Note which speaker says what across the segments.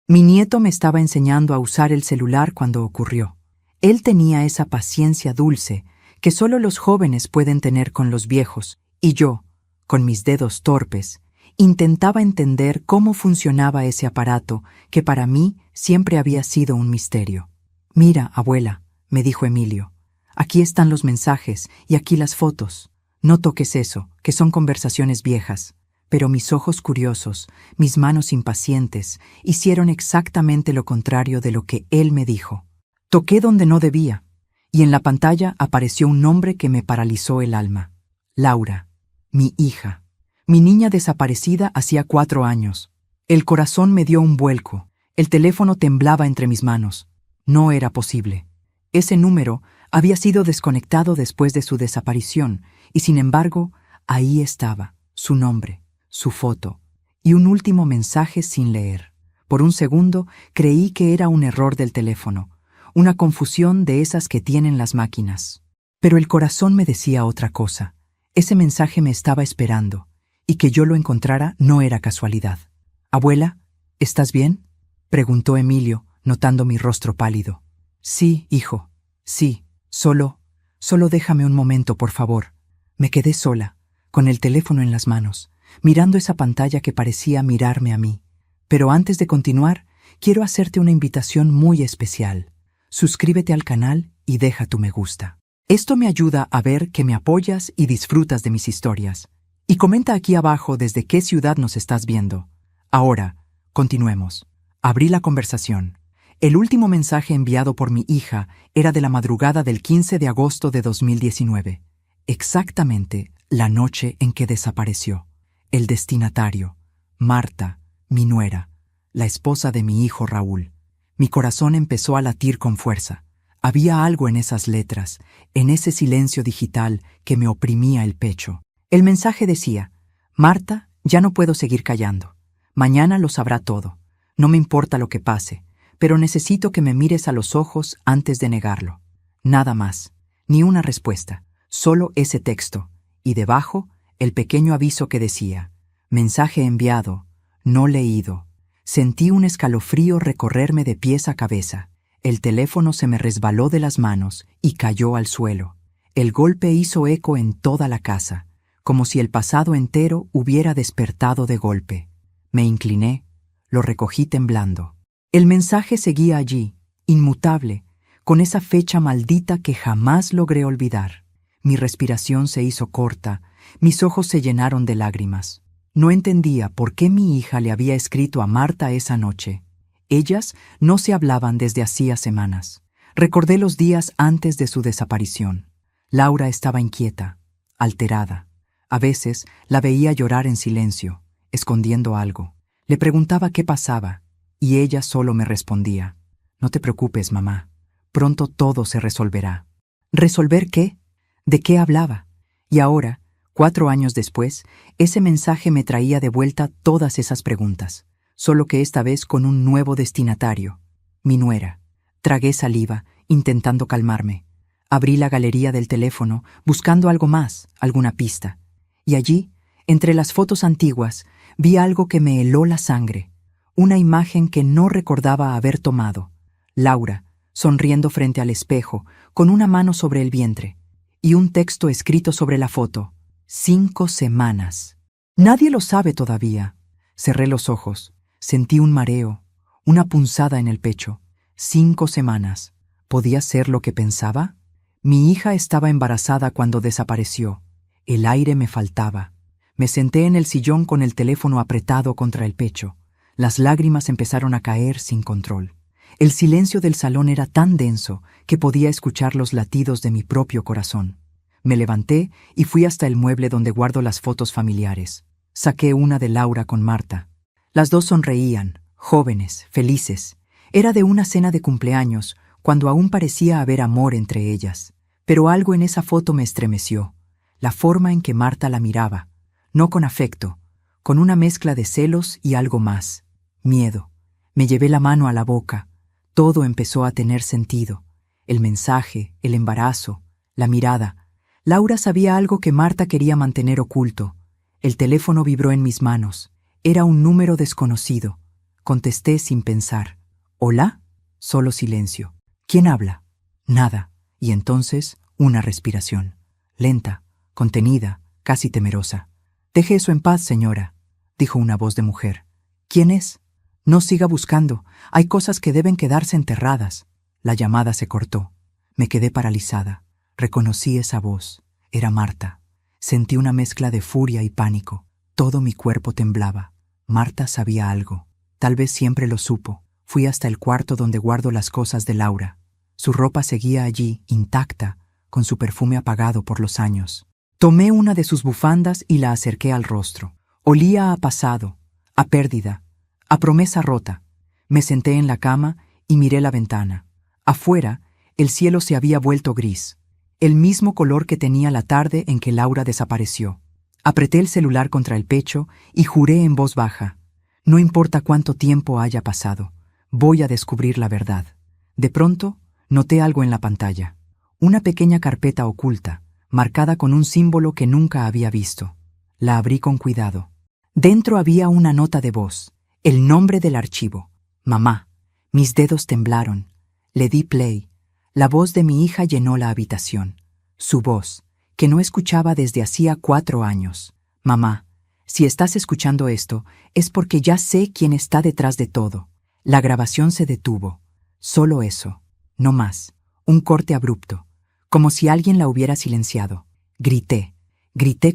Speaker 1: Mi nieto me estaba enseñando a usar el celular cuando ocurrió. Él tenía esa paciencia dulce que solo los jóvenes pueden tener con los viejos, y yo, con mis dedos torpes, intentaba entender cómo funcionaba ese aparato que para mí siempre había sido un misterio. «Mira, abuela», me dijo Emilio, «aquí están los mensajes y aquí las fotos. No toques eso, que son conversaciones viejas». Pero mis ojos curiosos, mis manos impacientes, hicieron exactamente lo contrario de lo que él me dijo. Toqué donde no debía, y en la pantalla apareció un nombre que me paralizó el alma. Laura, mi hija. Mi niña desaparecida hacía 4 años. El corazón me dio un vuelco. El teléfono temblaba entre mis manos. No era posible. Ese número había sido desconectado después de su desaparición, y sin embargo, ahí estaba, su nombre, su foto, y un último mensaje sin leer. Por un segundo creí que era un error del teléfono, una confusión de esas que tienen las máquinas. Pero el corazón me decía otra cosa. Ese mensaje me estaba esperando, y que yo lo encontrara no era casualidad. «Abuela, ¿estás bien?», preguntó Emilio, notando mi rostro pálido. «Sí, hijo, sí, solo déjame un momento, por favor». Me quedé sola, con el teléfono en las manos, mirando esa pantalla que parecía mirarme a mí. Pero antes de continuar, quiero hacerte una invitación muy especial. Suscríbete al canal y deja tu me gusta. Esto me ayuda a ver que me apoyas y disfrutas de mis historias. Y comenta aquí abajo desde qué ciudad nos estás viendo. Ahora, continuemos. Abrí la conversación. El último mensaje enviado por mi hija era de la madrugada del 15 de agosto de 2019. Exactamente la noche en que desapareció. El destinatario, Marta, mi nuera, la esposa de mi hijo Raúl. Mi corazón empezó a latir con fuerza. Había algo en esas letras, en ese silencio digital que me oprimía el pecho. El mensaje decía: «Marta, ya no puedo seguir callando. Mañana lo sabrá todo. No me importa lo que pase, pero necesito que me mires a los ojos antes de negarlo». Nada más, ni una respuesta, solo ese texto, y debajo el pequeño aviso que decía: «Mensaje enviado, no leído». Sentí un escalofrío recorrerme de pies a cabeza. El teléfono se me resbaló de las manos y cayó al suelo. El golpe hizo eco en toda la casa, como si el pasado entero hubiera despertado de golpe. Me incliné, lo recogí temblando. El mensaje seguía allí, inmutable, con esa fecha maldita que jamás logré olvidar. Mi respiración se hizo corta, mis ojos se llenaron de lágrimas. No entendía por qué mi hija le había escrito a Marta esa noche. Ellas no se hablaban desde hacía semanas. Recordé los días antes de su desaparición. Laura estaba inquieta, alterada. A veces la veía llorar en silencio, escondiendo algo. Le preguntaba qué pasaba, y ella solo me respondía: «No te preocupes, mamá. Pronto todo se resolverá». ¿Resolver qué? ¿De qué hablaba? Y ahora, 4 años después, ese mensaje me traía de vuelta todas esas preguntas, solo que esta vez con un nuevo destinatario, mi nuera. Tragué saliva, intentando calmarme. Abrí la galería del teléfono, buscando algo más, alguna pista. Y allí, entre las fotos antiguas, vi algo que me heló la sangre, una imagen que no recordaba haber tomado. Laura, sonriendo frente al espejo, con una mano sobre el vientre, y un texto escrito sobre la foto: 5 semanas. Nadie lo sabe todavía. Cerré los ojos, sentí un mareo, una punzada en el pecho. 5 semanas. ¿Podía ser lo que pensaba? Mi hija estaba embarazada cuando desapareció. El aire me faltaba. Me senté en el sillón con el teléfono apretado contra el pecho. Las lágrimas empezaron a caer sin control. El silencio del salón era tan denso que podía escuchar los latidos de mi propio corazón. Me levanté y fui hasta el mueble donde guardo las fotos familiares. Saqué una de Laura con Marta. Las dos sonreían, jóvenes, felices. Era de una cena de cumpleaños, cuando aún parecía haber amor entre ellas. Pero algo en esa foto me estremeció. La forma en que Marta la miraba, no con afecto, con una mezcla de celos y algo más, miedo. Me llevé la mano a la boca. Todo empezó a tener sentido. El mensaje, el embarazo, la mirada. Laura sabía algo que Marta quería mantener oculto. El teléfono vibró en mis manos. Era un número desconocido. Contesté sin pensar. ¿Hola? Solo silencio. ¿Quién habla? Nada. Y entonces, una respiración. Lenta, contenida, casi temerosa. Deje eso en paz, señora, dijo una voz de mujer. ¿Quién es? No siga buscando. Hay cosas que deben quedarse enterradas. La llamada se cortó. Me quedé paralizada. Reconocí esa voz. Era Marta. Sentí una mezcla de furia y pánico. Todo mi cuerpo temblaba. Marta sabía algo. Tal vez siempre lo supo. Fui hasta el cuarto donde guardo las cosas de Laura. Su ropa seguía allí, intacta, con su perfume apagado por los años. Tomé una de sus bufandas y la acerqué al rostro. Olía a pasado, a pérdida, a promesa rota. Me senté en la cama y miré la ventana. Afuera, el cielo se había vuelto gris, el mismo color que tenía la tarde en que Laura desapareció. Apreté el celular contra el pecho y juré en voz baja: no importa cuánto tiempo haya pasado, voy a descubrir la verdad. De pronto, noté algo en la pantalla. Una pequeña carpeta oculta, marcada con un símbolo que nunca había visto. La abrí con cuidado. Dentro había una nota de voz, el nombre del archivo. Mamá. Mis dedos temblaron. Le di play. La voz de mi hija llenó la habitación. Su voz, que no escuchaba desde hacía 4 años. Mamá, si estás escuchando esto, es porque ya sé quién está detrás de todo. La grabación se detuvo. Solo eso. No más. Un corte abrupto, como si alguien la hubiera silenciado. Grité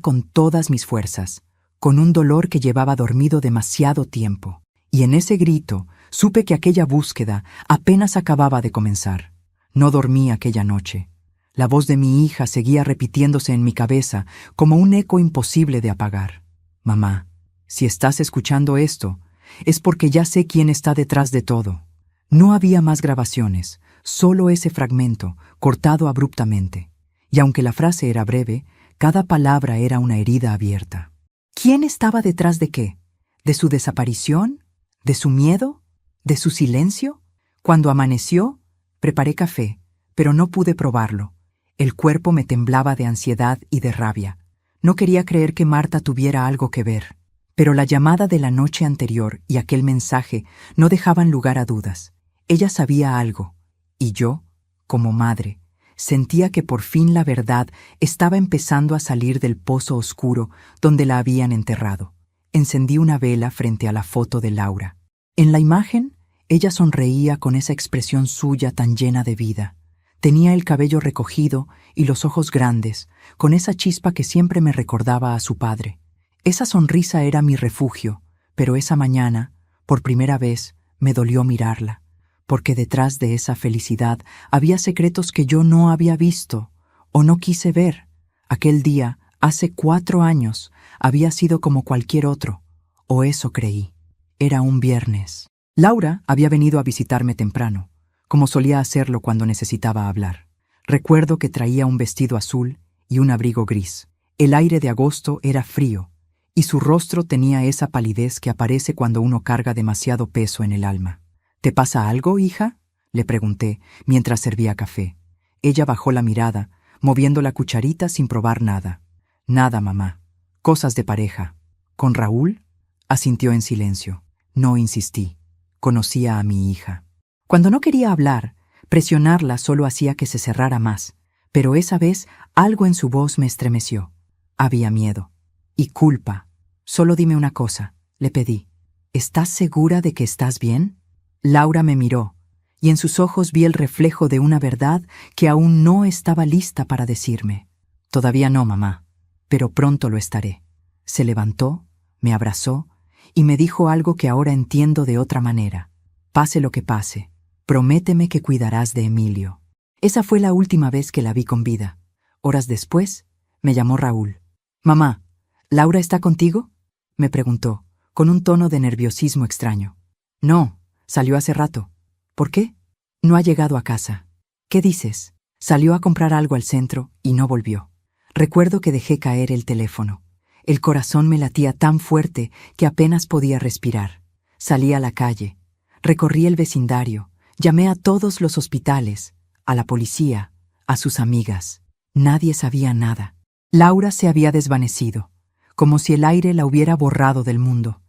Speaker 1: con todas mis fuerzas, con un dolor que llevaba dormido demasiado tiempo. Y en ese grito supe que aquella búsqueda apenas acababa de comenzar. No dormí aquella noche. La voz de mi hija seguía repitiéndose en mi cabeza como un eco imposible de apagar. Mamá, si estás escuchando esto, es porque ya sé quién está detrás de todo. No había más grabaciones, solo ese fragmento, cortado abruptamente. Y aunque la frase era breve, cada palabra era una herida abierta. ¿Quién estaba detrás de qué? ¿De su desaparición? ¿De su miedo? ¿De su silencio? Cuando amaneció, preparé café, pero no pude probarlo. El cuerpo me temblaba de ansiedad y de rabia. No quería creer que Marta tuviera algo que ver. Pero la llamada de la noche anterior y aquel mensaje no dejaban lugar a dudas. Ella sabía algo, y yo, como madre, sentía que por fin la verdad estaba empezando a salir del pozo oscuro donde la habían enterrado. Encendí una vela frente a la foto de Laura. En la imagen, ella sonreía con esa expresión suya tan llena de vida. Tenía el cabello recogido y los ojos grandes, con esa chispa que siempre me recordaba a su padre. Esa sonrisa era mi refugio, pero esa mañana, por primera vez, me dolió mirarla, porque detrás de esa felicidad había secretos que yo no había visto o no quise ver. Aquel día, hace 4 años, había sido como cualquier otro, o eso creí. Era un viernes. Laura había venido a visitarme temprano, como solía hacerlo cuando necesitaba hablar. Recuerdo que traía un vestido azul y un abrigo gris. El aire de agosto era frío, y su rostro tenía esa palidez que aparece cuando uno carga demasiado peso en el alma. ¿Te pasa algo, hija?, le pregunté mientras servía café. Ella bajó la mirada, moviendo la cucharita sin probar nada. Nada, mamá. Cosas de pareja. ¿Con Raúl? Asintió en silencio. No insistí. Conocía a mi hija. Cuando no quería hablar, presionarla solo hacía que se cerrara más, pero esa vez algo en su voz me estremeció. Había miedo. Y culpa. Solo dime una cosa, le pedí. ¿Estás segura de que estás bien? Laura me miró, y en sus ojos vi el reflejo de una verdad que aún no estaba lista para decirme. Todavía no, mamá, pero pronto lo estaré. Se levantó, me abrazó, y me dijo algo que ahora entiendo de otra manera. Pase lo que pase, prométeme que cuidarás de Emilio. Esa fue la última vez que la vi con vida. Horas después, me llamó Raúl. Mamá, ¿Laura está contigo?, me preguntó, con un tono de nerviosismo extraño. No, salió hace rato. ¿Por qué? No ha llegado a casa. ¿Qué dices? Salió a comprar algo al centro y no volvió. Recuerdo que dejé caer el teléfono. El corazón me latía tan fuerte que apenas podía respirar. Salí a la calle. Recorrí el vecindario. Llamé a todos los hospitales, a la policía, a sus amigas. Nadie sabía nada. Laura se había desvanecido, como si el aire la hubiera borrado del mundo.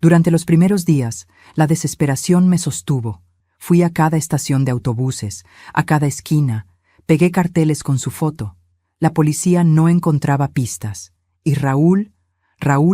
Speaker 1: Durante los primeros días, la desesperación me sostuvo. Fui a cada estación de autobuses, a cada esquina, pegué carteles con su foto. La policía no encontraba pistas. Y Raúl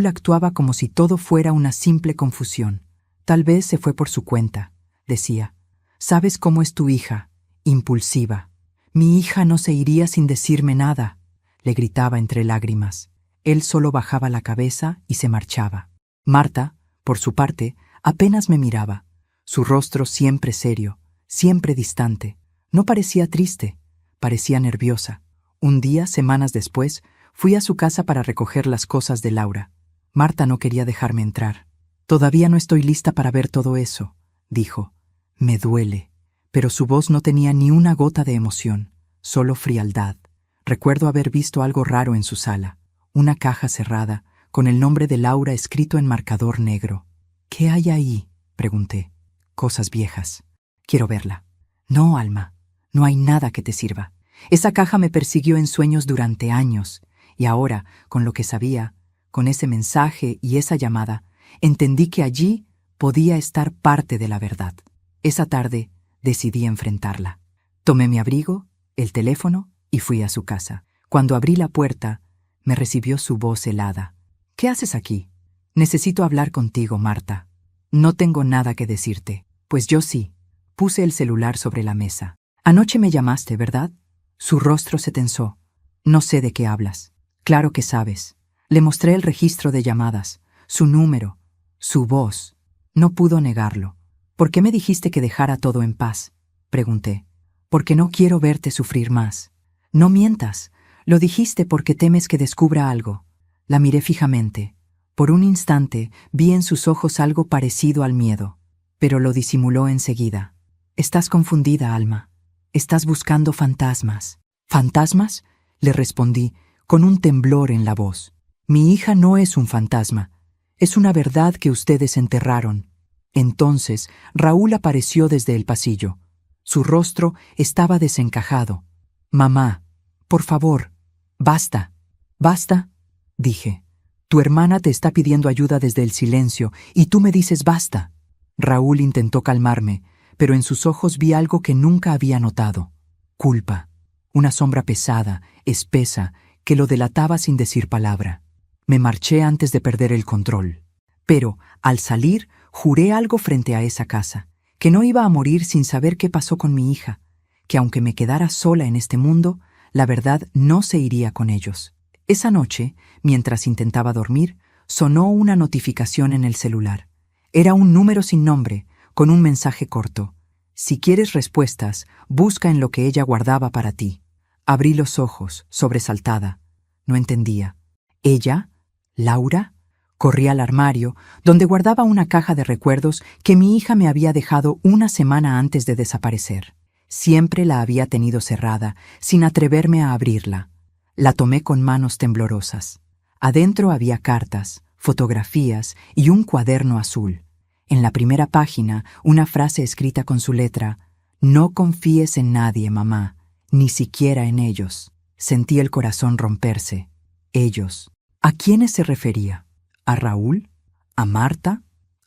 Speaker 1: actuaba como si todo fuera una simple confusión. Tal vez se fue por su cuenta, decía. ¿Sabes cómo es tu hija? Impulsiva. Mi hija no se iría sin decirme nada, le gritaba entre lágrimas. Él solo bajaba la cabeza y se marchaba. Marta, por su parte, apenas me miraba. Su rostro siempre serio, siempre distante. No parecía triste, parecía nerviosa. Un día, semanas después, fui a su casa para recoger las cosas de Laura. Marta no quería dejarme entrar. Todavía no estoy lista para ver todo eso, dijo. Me duele. Pero su voz no tenía ni una gota de emoción, solo frialdad. Recuerdo haber visto algo raro en su sala. Una caja cerrada, con el nombre de Laura escrito en marcador negro. ¿Qué hay ahí?, pregunté. Cosas viejas. Quiero verla. No, Alma, no hay nada que te sirva. Esa caja me persiguió en sueños durante años, y ahora, con lo que sabía, con ese mensaje y esa llamada, entendí que allí podía estar parte de la verdad. Esa tarde decidí enfrentarla. Tomé mi abrigo, el teléfono y fui a su casa. Cuando abrí la puerta, me recibió su voz helada. ¿Qué haces aquí? Necesito hablar contigo, Marta. No tengo nada que decirte. Pues yo sí. Puse el celular sobre la mesa. Anoche me llamaste, ¿verdad? Su rostro se tensó. No sé de qué hablas. Claro que sabes. Le mostré el registro de llamadas, su número, su voz. No pudo negarlo. ¿Por qué me dijiste que dejara todo en paz?, pregunté. Porque no quiero verte sufrir más. No mientas. Lo dijiste porque temes que descubra algo. La miré fijamente. Por un instante vi en sus ojos algo parecido al miedo, pero lo disimuló enseguida. Estás confundida, Alma. Estás buscando fantasmas. ¿Fantasmas?, le respondí, con un temblor en la voz. Mi hija no es un fantasma. Es una verdad que ustedes enterraron. Entonces Raúl apareció desde el pasillo. Su rostro estaba desencajado. Mamá, por favor, basta. Basta, dije. Tu hermana te está pidiendo ayuda desde el silencio y tú me dices basta. Raúl intentó calmarme, pero en sus ojos vi algo que nunca había notado. Culpa. Una sombra pesada, espesa, que lo delataba sin decir palabra. Me marché antes de perder el control. Pero, al salir, juré algo frente a esa casa, que no iba a morir sin saber qué pasó con mi hija, que aunque me quedara sola en este mundo, la verdad no se iría con ellos. Esa noche, mientras intentaba dormir, sonó una notificación en el celular. Era un número sin nombre, con un mensaje corto. Si quieres respuestas, busca en lo que ella guardaba para ti. Abrí los ojos, sobresaltada. No entendía. ¿Ella? ¿Laura? Corrí al armario, donde guardaba una caja de recuerdos que mi hija me había dejado una semana antes de desaparecer. Siempre la había tenido cerrada, sin atreverme a abrirla. La tomé con manos temblorosas. Adentro había cartas, fotografías y un cuaderno azul. En la primera página, una frase escrita con su letra: «No confíes en nadie, mamá, ni siquiera en ellos». Sentí el corazón romperse. Ellos. ¿A quiénes se refería? ¿A Raúl? ¿A Marta?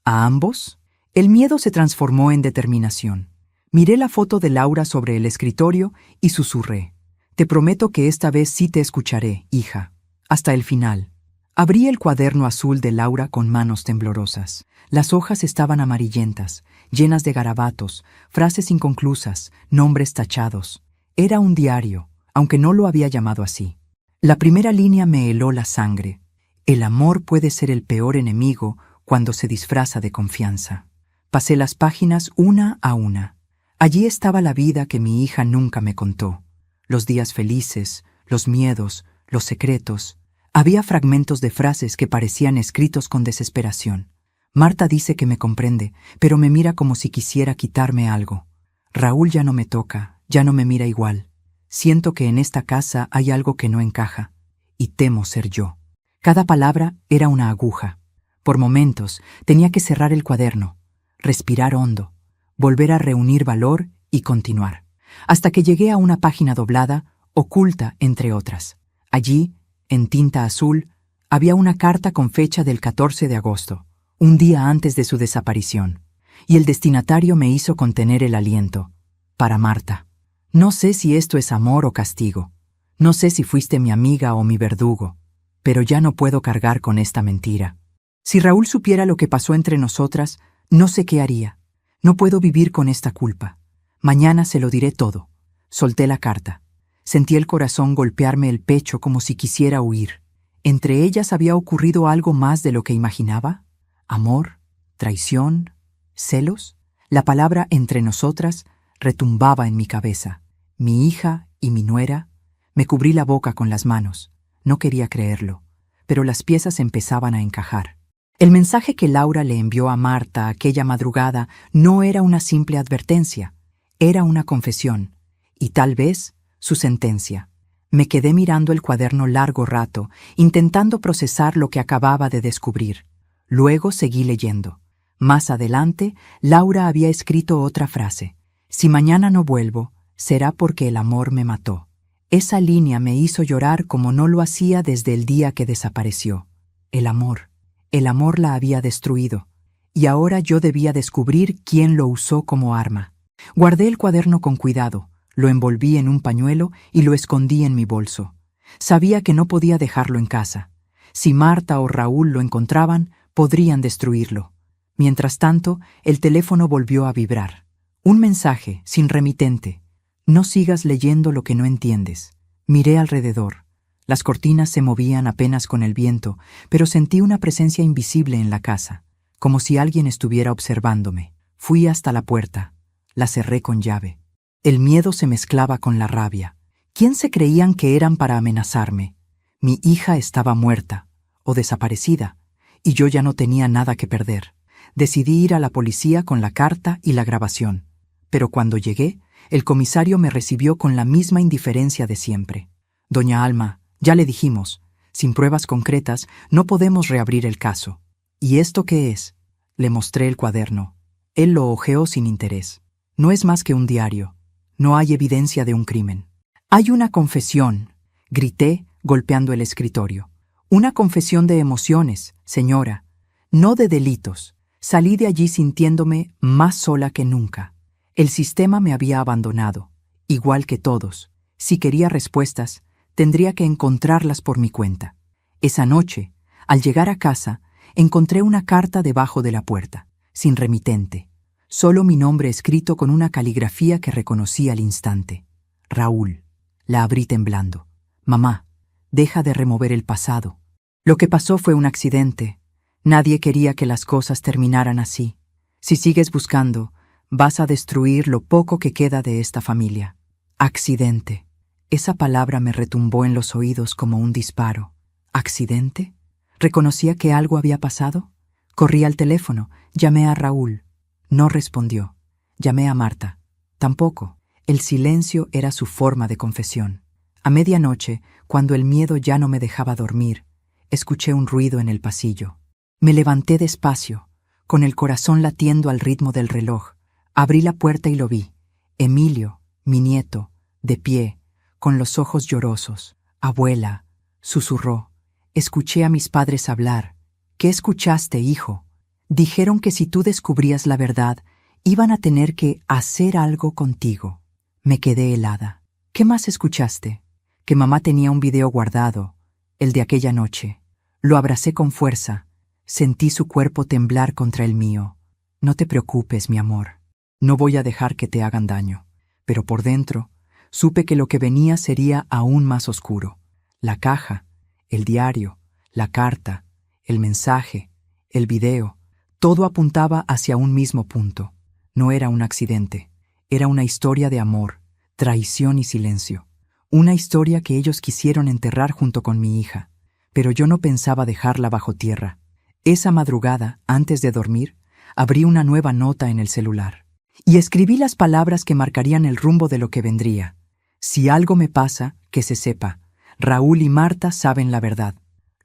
Speaker 1: ¿A ambos? El miedo se transformó en determinación. Miré la foto de Laura sobre el escritorio y susurré: «Te prometo que esta vez sí te escucharé, hija, hasta el final». Abrí el cuaderno azul de Laura con manos temblorosas. Las hojas estaban amarillentas, llenas de garabatos, frases inconclusas, nombres tachados. Era un diario, aunque no lo había llamado así. La primera línea me heló la sangre. El amor puede ser el peor enemigo cuando se disfraza de confianza. Pasé las páginas una a una. Allí estaba la vida que mi hija nunca me contó. Los días felices, los miedos, los secretos. Había fragmentos de frases que parecían escritos con desesperación. Marta dice que me comprende, pero me mira como si quisiera quitarme algo. Raúl ya no me toca, ya no me mira igual. Siento que en esta casa hay algo que no encaja, y temo ser yo. Cada palabra era una aguja. Por momentos tenía que cerrar el cuaderno, respirar hondo, volver a reunir valor y continuar. Hasta que llegué a una página doblada, oculta entre otras. Allí, en tinta azul, había una carta con fecha del 14 de agosto. un día antes de su desaparición, y el destinatario me hizo contener el aliento. Para Marta. No sé si esto es amor o castigo. No sé si fuiste mi amiga o mi verdugo, pero ya no puedo cargar con esta mentira. Si Raúl supiera lo que pasó entre nosotras, no sé qué haría. No puedo vivir con esta culpa. Mañana se lo diré todo. Solté la carta. Sentí el corazón golpearme el pecho como si quisiera huir. ¿Entre ellas había ocurrido algo más de lo que imaginaba? ¿Amor? ¿Traición? ¿Celos? La palabra entre nosotras retumbaba en mi cabeza. Mi hija y mi nuera. Me cubrí la boca con las manos. No quería creerlo, pero las piezas empezaban a encajar. El mensaje que Laura le envió a Marta aquella madrugada no era una simple advertencia, era una confesión, y tal vez su sentencia. Me quedé mirando el cuaderno largo rato, intentando procesar lo que acababa de descubrir. Luego seguí leyendo. Más adelante, Laura había escrito otra frase. Si mañana no vuelvo, será porque el amor me mató. Esa línea me hizo llorar como no lo hacía desde el día que desapareció. El amor la había destruido, y ahora yo debía descubrir quién lo usó como arma. Guardé el cuaderno con cuidado, lo envolví en un pañuelo y lo escondí en mi bolso. Sabía que no podía dejarlo en casa. Si Marta o Raúl lo encontraban, podrían destruirlo. Mientras tanto, el teléfono volvió a vibrar. Un mensaje, sin remitente. No sigas leyendo lo que no entiendes. Miré alrededor. Las cortinas se movían apenas con el viento, pero sentí una presencia invisible en la casa, como si alguien estuviera observándome. Fui hasta la puerta. La cerré con llave. El miedo se mezclaba con la rabia. ¿Quién se creían que eran para amenazarme? Mi hija estaba muerta, o desaparecida, y yo ya no tenía nada que perder. Decidí ir a la policía con la carta y la grabación. Pero cuando llegué, el comisario me recibió con la misma indiferencia de siempre. Doña Alma, ya le dijimos, sin pruebas concretas no podemos reabrir el caso. ¿Y esto qué es? Le mostré el cuaderno. Él lo hojeó sin interés. No es más que un diario. No hay evidencia de un crimen. Hay una confesión, grité, golpeando el escritorio. Una confesión de emociones, señora, no de delitos. Salí de allí sintiéndome más sola que nunca. El sistema me había abandonado, igual que todos. Si quería respuestas, tendría que encontrarlas por mi cuenta. Esa noche, al llegar a casa, encontré una carta debajo de la puerta, sin remitente. Solo mi nombre escrito con una caligrafía que reconocí al instante. Raúl. La abrí temblando. Mamá, deja de remover el pasado. Lo que pasó fue un accidente. Nadie quería que las cosas terminaran así. Si sigues buscando, vas a destruir lo poco que queda de esta familia. Accidente. Esa palabra me retumbó en los oídos como un disparo. ¿Accidente? ¿Reconocía que algo había pasado? Corrí al teléfono, llamé a Raúl. No respondió. Llamé a Marta. Tampoco. El silencio era su forma de confesión. A medianoche, cuando el miedo ya no me dejaba dormir, escuché un ruido en el pasillo. Me levanté despacio, con el corazón latiendo al ritmo del reloj. Abrí la puerta y lo vi. Emilio, mi nieto, de pie, con los ojos llorosos. Abuela, susurró. Escuché a mis padres hablar. ¿Qué escuchaste, hijo? Dijeron que si tú descubrías la verdad, iban a tener que hacer algo contigo. Me quedé helada. ¿Qué más escuchaste? Que mamá tenía un video guardado, el de aquella noche. Lo abracé con fuerza. Sentí su cuerpo temblar contra el mío. No te preocupes, mi amor. No voy a dejar que te hagan daño. Pero por dentro, supe que lo que venía sería aún más oscuro. La caja, el diario, la carta, el mensaje, el video, todo apuntaba hacia un mismo punto. No era un accidente, era una historia de amor, traición y silencio. Una historia que ellos quisieron enterrar junto con mi hija, pero yo no pensaba dejarla bajo tierra. Esa madrugada, antes de dormir, abrí una nueva nota en el celular y escribí las palabras que marcarían el rumbo de lo que vendría. Si algo me pasa, que se sepa. Raúl y Marta saben la verdad.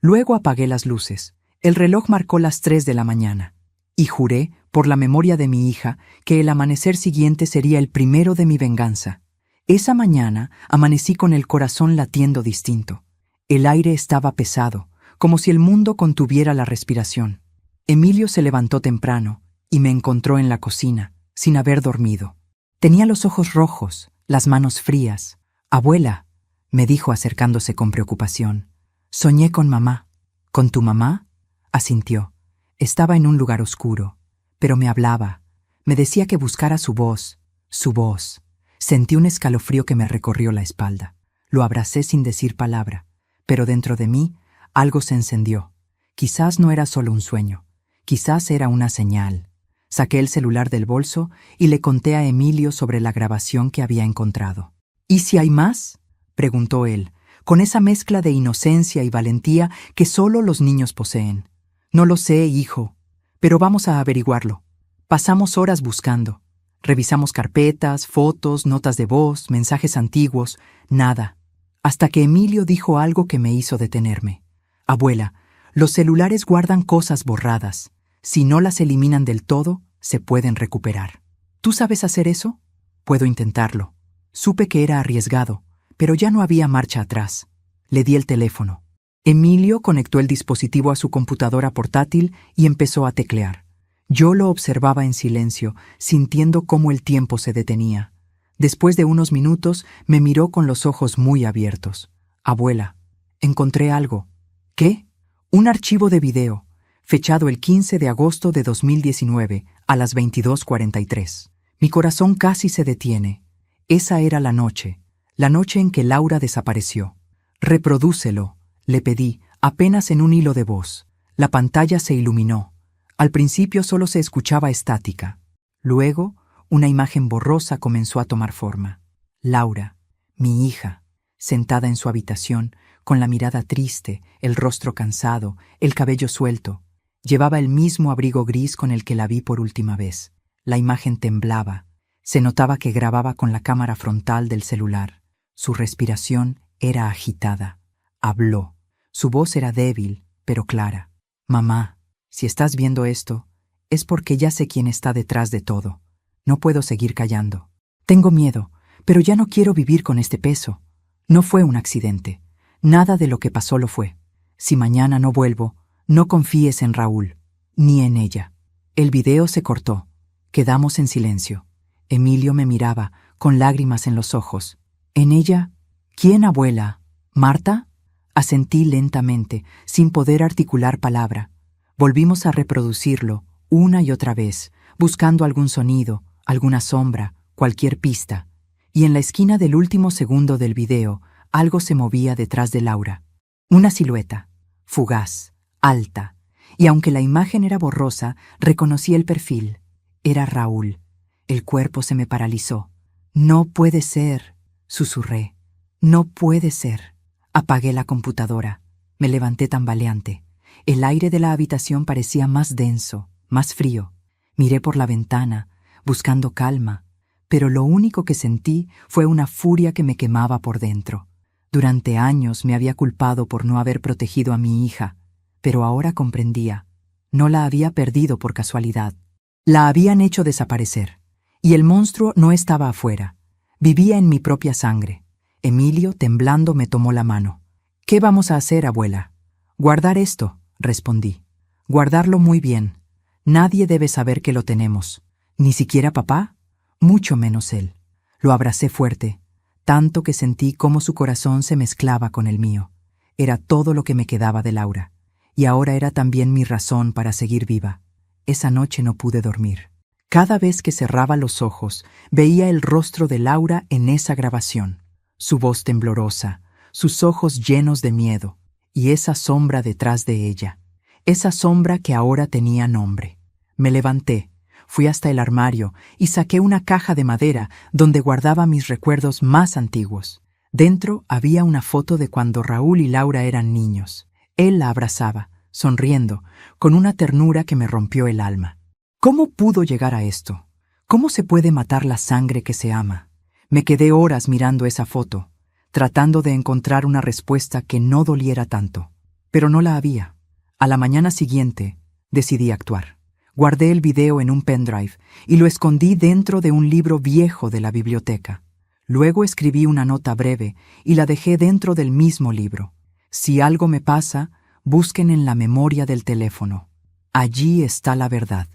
Speaker 1: Luego apagué las luces. El reloj marcó las 3 de la mañana. Y juré, por la memoria de mi hija, que el amanecer siguiente sería el primero de mi venganza. Esa mañana amanecí con el corazón latiendo distinto. El aire estaba pesado, como si el mundo contuviera la respiración. Emilio se levantó temprano y me encontró en la cocina, sin haber dormido. Tenía los ojos rojos, las manos frías. «Abuela», me dijo acercándose con preocupación, «soñé con mamá». «¿Con tu mamá?», asintió. Estaba en un lugar oscuro, pero me hablaba. Me decía que buscara su voz, su voz. Sentí un escalofrío que me recorrió la espalda. Lo abracé sin decir palabra, pero dentro de mí algo se encendió. Quizás no era solo un sueño, quizás era una señal. Saqué el celular del bolso y le conté a Emilio sobre la grabación que había encontrado. «¿Y si hay más?», preguntó él, con esa mezcla de inocencia y valentía que solo los niños poseen. «No lo sé, hijo, pero vamos a averiguarlo». Pasamos horas buscando. Revisamos carpetas, fotos, notas de voz, mensajes antiguos, nada. Hasta que Emilio dijo algo que me hizo detenerme. «Abuela, los celulares guardan cosas borradas. Si no las eliminan del todo, se pueden recuperar. ¿Tú sabes hacer eso?». «Puedo intentarlo». Supe que era arriesgado, pero ya no había marcha atrás. Le di el teléfono. Emilio conectó el dispositivo a su computadora portátil y empezó a teclear. Yo lo observaba en silencio, sintiendo cómo el tiempo se detenía. Después de unos minutos, me miró con los ojos muy abiertos. «Abuela, encontré algo». «¿Qué?». «Un archivo de video, fechado el 15 de agosto de 2019, a las 22:43. Mi corazón casi se detiene. Esa era la noche en que Laura desapareció. «Reprodúcelo», le pedí, apenas en un hilo de voz. La pantalla se iluminó. Al principio solo se escuchaba estática. Luego, una imagen borrosa comenzó a tomar forma. Laura, mi hija, sentada en su habitación, con la mirada triste, el rostro cansado, el cabello suelto. Llevaba el mismo abrigo gris con el que la vi por última vez. La imagen temblaba. Se notaba que grababa con la cámara frontal del celular. Su respiración era agitada. Habló. Su voz era débil, pero clara. «Mamá, si estás viendo esto, es porque ya sé quién está detrás de todo. No puedo seguir callando. Tengo miedo, pero ya no quiero vivir con este peso. No fue un accidente. Nada de lo que pasó lo fue. Si mañana no vuelvo, no confíes en Raúl, ni en ella». El video se cortó. Quedamos en silencio. Emilio me miraba, con lágrimas en los ojos. «¿En ella? ¿Quién, abuela? ¿Marta?». Asentí lentamente, sin poder articular palabra. Volvimos a reproducirlo, una y otra vez, buscando algún sonido, alguna sombra, cualquier pista. Y en la esquina del último segundo del video, algo se movía detrás de Laura. Una silueta, fugaz, alta. Y aunque la imagen era borrosa, reconocí el perfil. Era Raúl. El cuerpo se me paralizó. «No puede ser», susurré. «No puede ser». Apagué la computadora. Me levanté tambaleante. El aire de la habitación parecía más denso, más frío. Miré por la ventana, buscando calma, pero lo único que sentí fue una furia que me quemaba por dentro. Durante años me había culpado por no haber protegido a mi hija, pero ahora comprendía. No la había perdido por casualidad. La habían hecho desaparecer. Y el monstruo no estaba afuera. Vivía en mi propia sangre. Emilio, temblando, me tomó la mano. «¿Qué vamos a hacer, abuela?». «Guardar esto», respondí. «Guardarlo muy bien. Nadie debe saber que lo tenemos. ¿Ni siquiera papá?». Mucho menos él. Lo abracé fuerte, tanto que sentí cómo su corazón se mezclaba con el mío. Era todo lo que me quedaba de Laura. Y ahora era también mi razón para seguir viva. Esa noche no pude dormir. Cada vez que cerraba los ojos, veía el rostro de Laura en esa grabación. Su voz temblorosa, sus ojos llenos de miedo, y esa sombra detrás de ella. Esa sombra que ahora tenía nombre. Me levanté, fui hasta el armario y saqué una caja de madera donde guardaba mis recuerdos más antiguos. Dentro había una foto de cuando Raúl y Laura eran niños. Él la abrazaba, sonriendo, con una ternura que me rompió el alma. ¿Cómo pudo llegar a esto? ¿Cómo se puede matar la sangre que se ama? Me quedé horas mirando esa foto, tratando de encontrar una respuesta que no doliera tanto. Pero no la había. A la mañana siguiente, decidí actuar. Guardé el video en un pendrive y lo escondí dentro de un libro viejo de la biblioteca. Luego escribí una nota breve y la dejé dentro del mismo libro. Si algo me pasa, busquen en la memoria del teléfono. Allí está la verdad.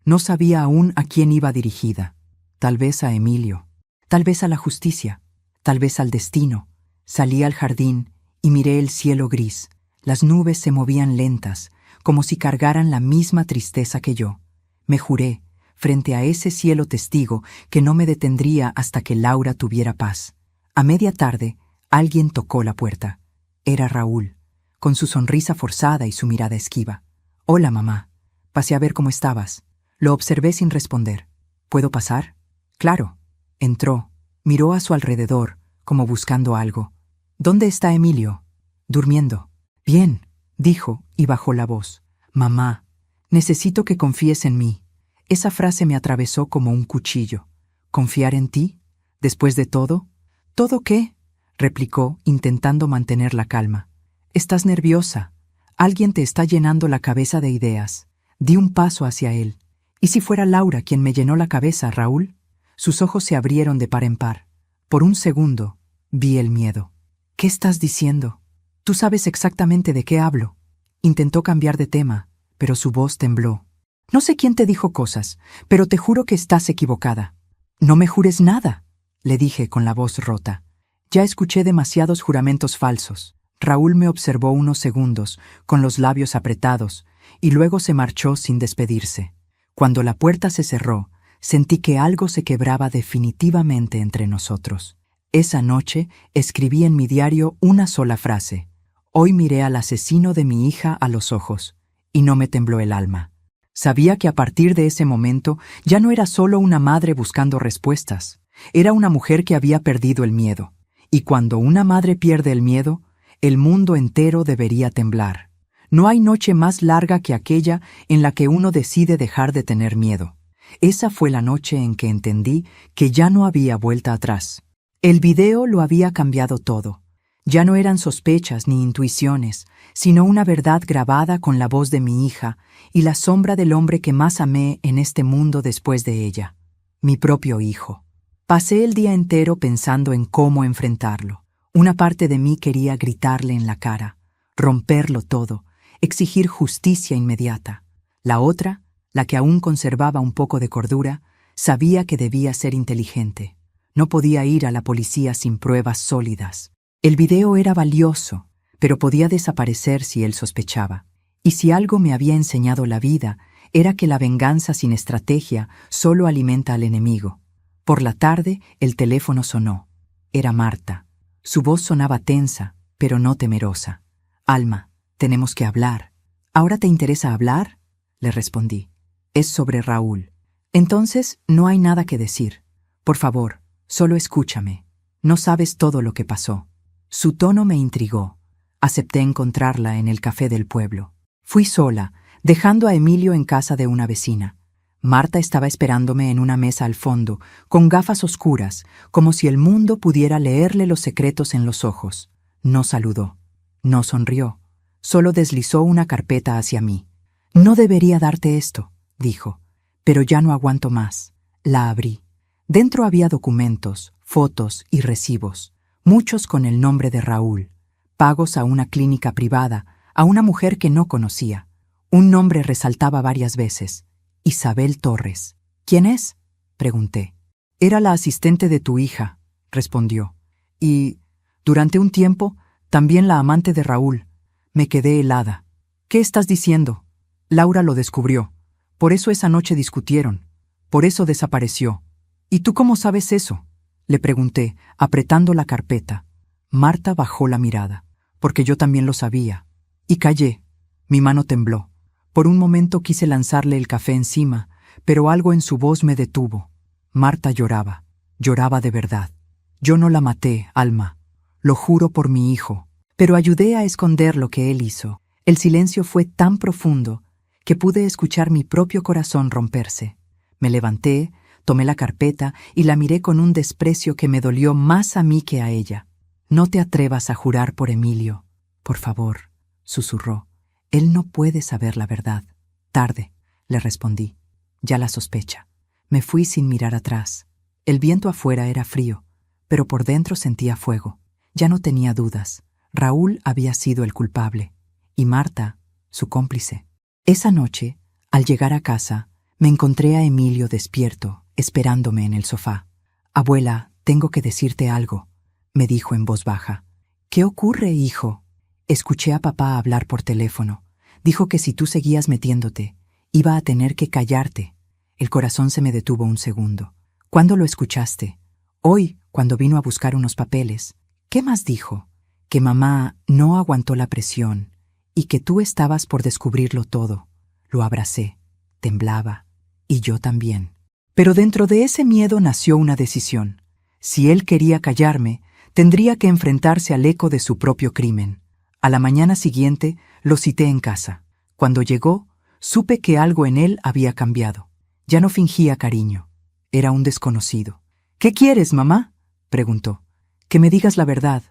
Speaker 1: No sabía aún a quién iba dirigida. Tal vez a Emilio, tal vez a la justicia, tal vez al destino. Salí al jardín y miré el cielo gris. Las nubes se movían lentas, como si cargaran la misma tristeza que yo. Me juré, frente a ese cielo testigo, que no me detendría hasta que Laura tuviera paz. A media tarde, alguien tocó la puerta. Era Raúl, con su sonrisa forzada y su mirada esquiva. «Hola, mamá. Pasé a ver cómo estabas». Lo observé sin responder. «¿Puedo pasar?» «Claro». Entró, miró a su alrededor, como buscando algo. «¿Dónde está Emilio?» «Durmiendo». «Bien», dijo, y bajó la voz. «Mamá, necesito que confíes en mí». Esa frase me atravesó como un cuchillo. «¿Confiar en ti? ¿Después de todo?» «¿Todo qué?», replicó, intentando mantener la calma. «Estás nerviosa. Alguien te está llenando la cabeza de ideas». Di un paso hacia él. ¿Y si fuera Laura quien me llenó la cabeza, Raúl? Sus ojos se abrieron de par en par. Por un segundo, vi el miedo. «¿Qué estás diciendo? Tú sabes exactamente de qué hablo». Intentó cambiar de tema, pero su voz tembló. «No sé quién te dijo cosas, pero te juro que estás equivocada». «No me jures nada», le dije con la voz rota. Ya escuché demasiados juramentos falsos. Raúl me observó unos segundos, con los labios apretados, y luego se marchó sin despedirse. Cuando la puerta se cerró, sentí que algo se quebraba definitivamente entre nosotros. Esa noche escribí en mi diario una sola frase. Hoy miré al asesino de mi hija a los ojos, y no me tembló el alma. Sabía que a partir de ese momento ya no era solo una madre buscando respuestas, era una mujer que había perdido el miedo. Y cuando una madre pierde el miedo, el mundo entero debería temblar. No hay noche más larga que aquella en la que uno decide dejar de tener miedo. Esa fue la noche en que entendí que ya no había vuelta atrás. El video lo había cambiado todo. Ya no eran sospechas ni intuiciones, sino una verdad grabada con la voz de mi hija y la sombra del hombre que más amé en este mundo después de ella, mi propio hijo. Pasé el día entero pensando en cómo enfrentarlo. Una parte de mí quería gritarle en la cara, romperlo todo, exigir justicia inmediata. La otra, la que aún conservaba un poco de cordura, sabía que debía ser inteligente. No podía ir a la policía sin pruebas sólidas. El video era valioso, pero podía desaparecer si él sospechaba. Y si algo me había enseñado la vida, era que la venganza sin estrategia solo alimenta al enemigo. Por la tarde, el teléfono sonó. Era Marta. Su voz sonaba tensa, pero no temerosa. «Alma, tenemos que hablar». «¿Ahora te interesa hablar?», le respondí. «Es sobre Raúl». «Entonces, no hay nada que decir. Por favor, solo escúchame. No sabes todo lo que pasó». Su tono me intrigó. Acepté encontrarla en el café del pueblo. Fui sola, dejando a Emilio en casa de una vecina. Marta estaba esperándome en una mesa al fondo, con gafas oscuras, como si el mundo pudiera leerle los secretos en los ojos. No saludó, no sonrió, solo deslizó una carpeta hacia mí. «No debería darte esto», dijo, «pero ya no aguanto más». La abrí. Dentro había documentos, fotos y recibos, muchos con el nombre de Raúl, pagos a una clínica privada, a una mujer que no conocía. Un nombre resaltaba varias veces: Isabel Torres. «¿Quién es?», pregunté. «Era la asistente de tu hija», respondió. «Y, durante un tiempo, también la amante de Raúl». Me quedé helada. «¿Qué estás diciendo?». «Laura lo descubrió. Por eso esa noche discutieron. Por eso desapareció». «¿Y tú cómo sabes eso?», le pregunté, apretando la carpeta. Marta bajó la mirada, porque yo también lo sabía. Y callé. Mi mano tembló. Por un momento quise lanzarle el café encima, pero algo en su voz me detuvo. Marta lloraba. Lloraba de verdad. «Yo no la maté, Alma. Lo juro por mi hijo». Pero ayudé a esconder lo que él hizo. El silencio fue tan profundo que pude escuchar mi propio corazón romperse. Me levanté, tomé la carpeta y la miré con un desprecio que me dolió más a mí que a ella. «No te atrevas a jurar por Emilio. Por favor», susurró. «Él no puede saber la verdad». «Tarde», le respondí. «Ya la sospecha». Me fui sin mirar atrás. El viento afuera era frío, pero por dentro sentía fuego. Ya no tenía dudas. Raúl había sido el culpable, y Marta, su cómplice. Esa noche, Al llegar a casa, me encontré a Emilio despierto, esperándome en el sofá. «Abuela, tengo que decirte algo», me dijo en voz baja. «¿Qué ocurre, hijo?» Escuché a papá hablar por teléfono. Dijo que si tú seguías metiéndote, iba a tener que callarte. El corazón se me detuvo un segundo. ¿Cuándo lo escuchaste? Hoy, cuando vino a buscar unos papeles. ¿Qué más dijo? Que mamá no aguantó la presión y que tú estabas por descubrirlo todo. Lo abracé, temblaba, y yo también. Pero dentro de ese miedo nació una decisión. Si él quería callarme, tendría que enfrentarse al eco de su propio crimen. A la mañana siguiente lo cité en casa. Cuando llegó, supe que algo en él había cambiado. Ya no fingía cariño. Era un desconocido. «¿Qué quieres, mamá?», preguntó. «Que me digas la verdad,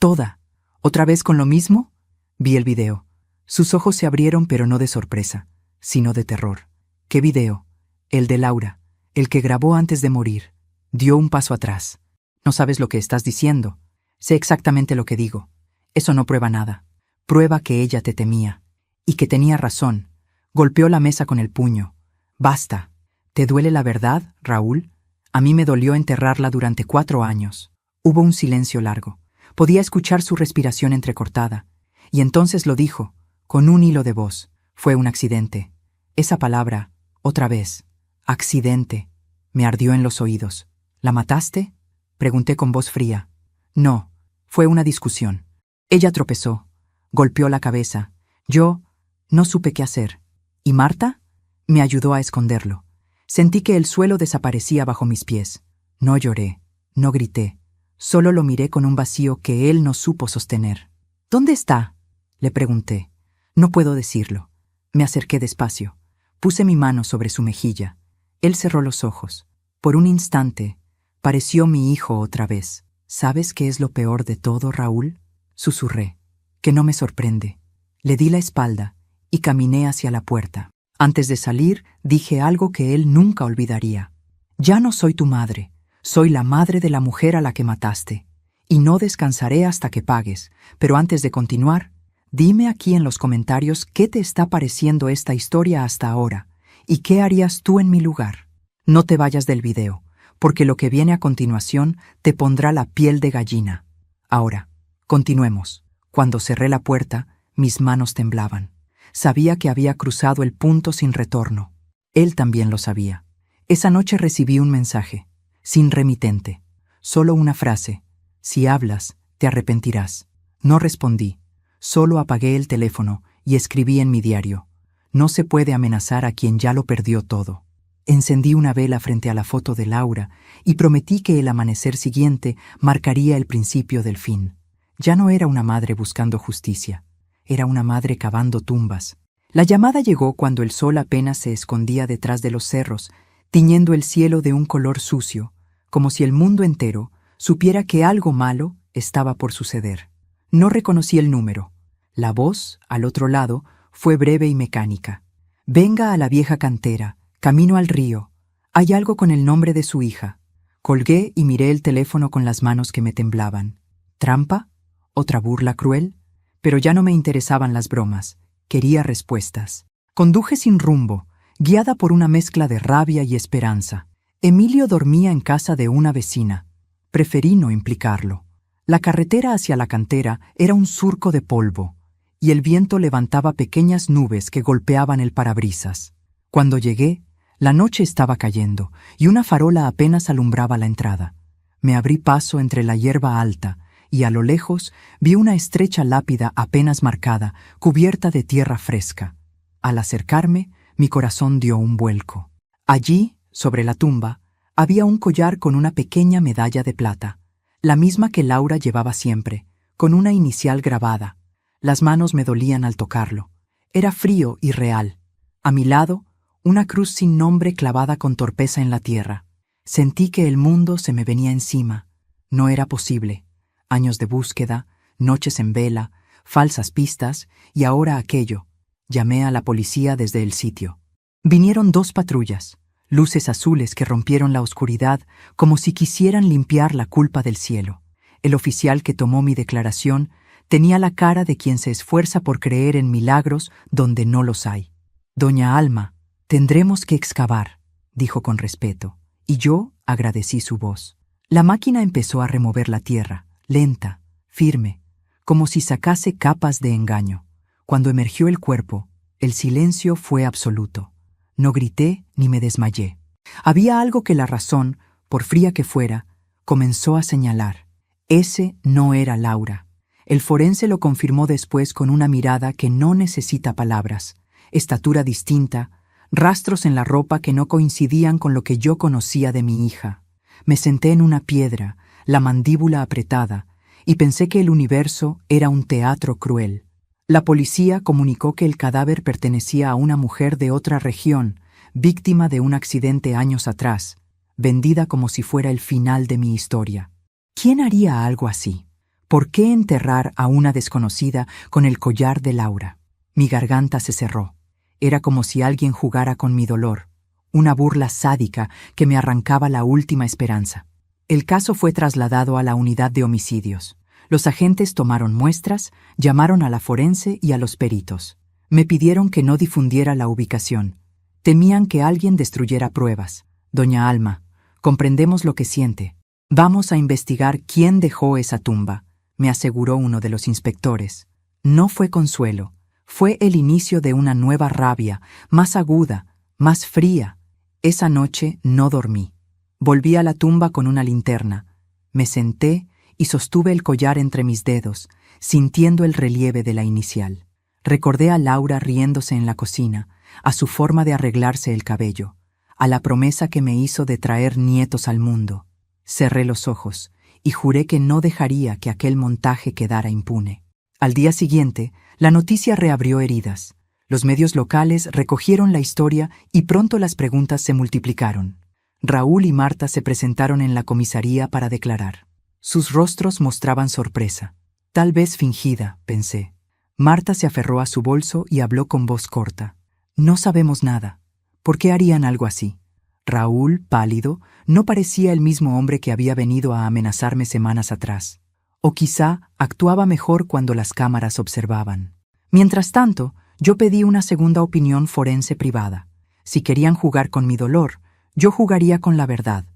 Speaker 1: toda. ¿Otra vez con lo mismo?». Vi el video. Sus ojos se abrieron, pero no de sorpresa, sino de terror. «¿Qué video?». «El de Laura, el que grabó antes de morir». Dio un paso atrás. «No sabes lo que estás diciendo». «Sé exactamente lo que digo. Eso no prueba nada. Prueba que ella te temía. Y que tenía razón». Golpeó la mesa con el puño. «Basta. ¿Te duele la verdad, Raúl? A mí me dolió enterrarla durante 4 años». Hubo un silencio largo. Podía escuchar su respiración entrecortada. Y entonces lo dijo, con un hilo de voz. «Fue un accidente». Esa palabra, otra vez. Accidente. Me ardió en los oídos. «¿La mataste?», pregunté con voz fría. «No, fue una discusión». Ella tropezó, golpeó la cabeza. Yo no supe qué hacer. ¿Y Marta? Me ayudó a esconderlo. Sentí que el suelo desaparecía bajo mis pies. No lloré, no grité. Solo lo miré con un vacío que él no supo sostener. «¿Dónde está?», le pregunté. «No puedo decirlo». Me acerqué despacio. Puse mi mano sobre su mejilla. Él cerró los ojos. Por un instante, pareció mi hijo otra vez. «¿Sabes qué es lo peor de todo, Raúl?», susurré. «Que no me sorprende». Le di la espalda y caminé hacia la puerta. Antes de salir, dije algo que él nunca olvidaría. «Ya no soy tu madre. Soy la madre de la mujer a la que mataste. Y no descansaré hasta que pagues. Pero antes de continuar, dime aquí en los comentarios qué te está pareciendo esta historia hasta ahora y qué harías tú en mi lugar. No te vayas del video, porque lo que viene a continuación te pondrá la piel de gallina. Ahora, continuemos». Cuando cerré la puerta, mis manos temblaban. Sabía que había cruzado el punto sin retorno. Él también lo sabía. Esa noche recibí un mensaje, sin remitente. Solo una frase: «Si hablas, te arrepentirás». No respondí. Solo apagué el teléfono y escribí en mi diario: «No se puede amenazar a quien ya lo perdió todo». Encendí una vela frente a la foto de Laura y prometí que el amanecer siguiente marcaría el principio del fin. Ya no era una madre buscando justicia. Era una madre cavando tumbas. La llamada llegó cuando el sol apenas se escondía detrás de los cerros, tiñendo el cielo de un color sucio, como si el mundo entero supiera que algo malo estaba por suceder. No reconocí el número. La voz, al otro lado, fue breve y mecánica. «Venga a la vieja cantera, camino al río. Hay algo con el nombre de su hija». Colgué y miré el teléfono con las manos que me temblaban. ¿Trampa? ¿Otra burla cruel? Pero ya no me interesaban las bromas. Quería respuestas. Conduje sin rumbo, guiada por una mezcla de rabia y esperanza. Emilio dormía en casa de una vecina. Preferí no implicarlo. La carretera hacia la cantera era un surco de polvo, y el viento levantaba pequeñas nubes que golpeaban el parabrisas. Cuando llegué, la noche estaba cayendo, y una farola apenas alumbraba la entrada. Me abrí paso entre la hierba alta, y a lo lejos vi una estrecha lápida apenas marcada, cubierta de tierra fresca. Al acercarme, mi corazón dio un vuelco. Allí, sobre la tumba, había un collar con una pequeña medalla de plata, la misma que Laura llevaba siempre, con una inicial grabada. Las manos me dolían al tocarlo. Era frío y real. A mi lado, una cruz sin nombre clavada con torpeza en la tierra. Sentí que el mundo se me venía encima. No era posible. Años de búsqueda, noches en vela, falsas pistas y ahora aquello. Llamé a la policía desde el sitio. Vinieron 2 patrullas, luces azules que rompieron la oscuridad como si quisieran limpiar la culpa del cielo. El oficial que tomó mi declaración tenía la cara de quien se esfuerza por creer en milagros donde no los hay. «Doña Alma», Tendremos que excavar, dijo con respeto, y yo agradecí su voz. La máquina empezó a remover la tierra, lenta, firme, como si sacase capas de engaño. Cuando emergió el cuerpo, el silencio fue absoluto. No grité ni me desmayé. Había algo que la razón, por fría que fuera, comenzó a señalar. Ese no era Laura. El forense lo confirmó después con una mirada que no necesita palabras, estatura distinta, rastros en la ropa que no coincidían con lo que yo conocía de mi hija. Me senté en una piedra, la mandíbula apretada, y pensé que el universo era un teatro cruel. La policía comunicó que el cadáver pertenecía a una mujer de otra región, víctima de un accidente años atrás, vendida como si fuera el final de mi historia. ¿Quién haría algo así? ¿Por qué enterrar a una desconocida con el collar de Laura? Mi garganta se cerró. Era como si alguien jugara con mi dolor, una burla sádica que me arrancaba la última esperanza. El caso fue trasladado a la unidad de homicidios. Los agentes tomaron muestras, llamaron a la forense y a los peritos. Me pidieron que no difundiera la ubicación. Temían que alguien destruyera pruebas. Doña Alma, comprendemos lo que siente. Vamos a investigar quién dejó esa tumba, me aseguró uno de los inspectores. No fue consuelo. Fue el inicio de una nueva rabia, más aguda, más fría. Esa noche no dormí. Volví a la tumba con una linterna. Me senté y sostuve el collar entre mis dedos, sintiendo el relieve de la inicial. Recordé a Laura riéndose en la cocina, a su forma de arreglarse el cabello, a la promesa que me hizo de traer nietos al mundo. Cerré los ojos y juré que no dejaría que aquel montaje quedara impune. Al día siguiente, la noticia reabrió heridas. Los medios locales recogieron la historia y pronto las preguntas se multiplicaron. Raúl y Marta se presentaron en la comisaría para declarar. Sus rostros mostraban sorpresa. Tal vez fingida, pensé. Marta se aferró a su bolso y habló con voz corta. No sabemos nada. ¿Por qué harían algo así? Raúl, pálido, no parecía el mismo hombre que había venido a amenazarme semanas atrás. O quizá actuaba mejor cuando las cámaras observaban. Mientras tanto, yo pedí una segunda opinión forense privada. Si querían jugar con mi dolor, yo jugaría con la verdad.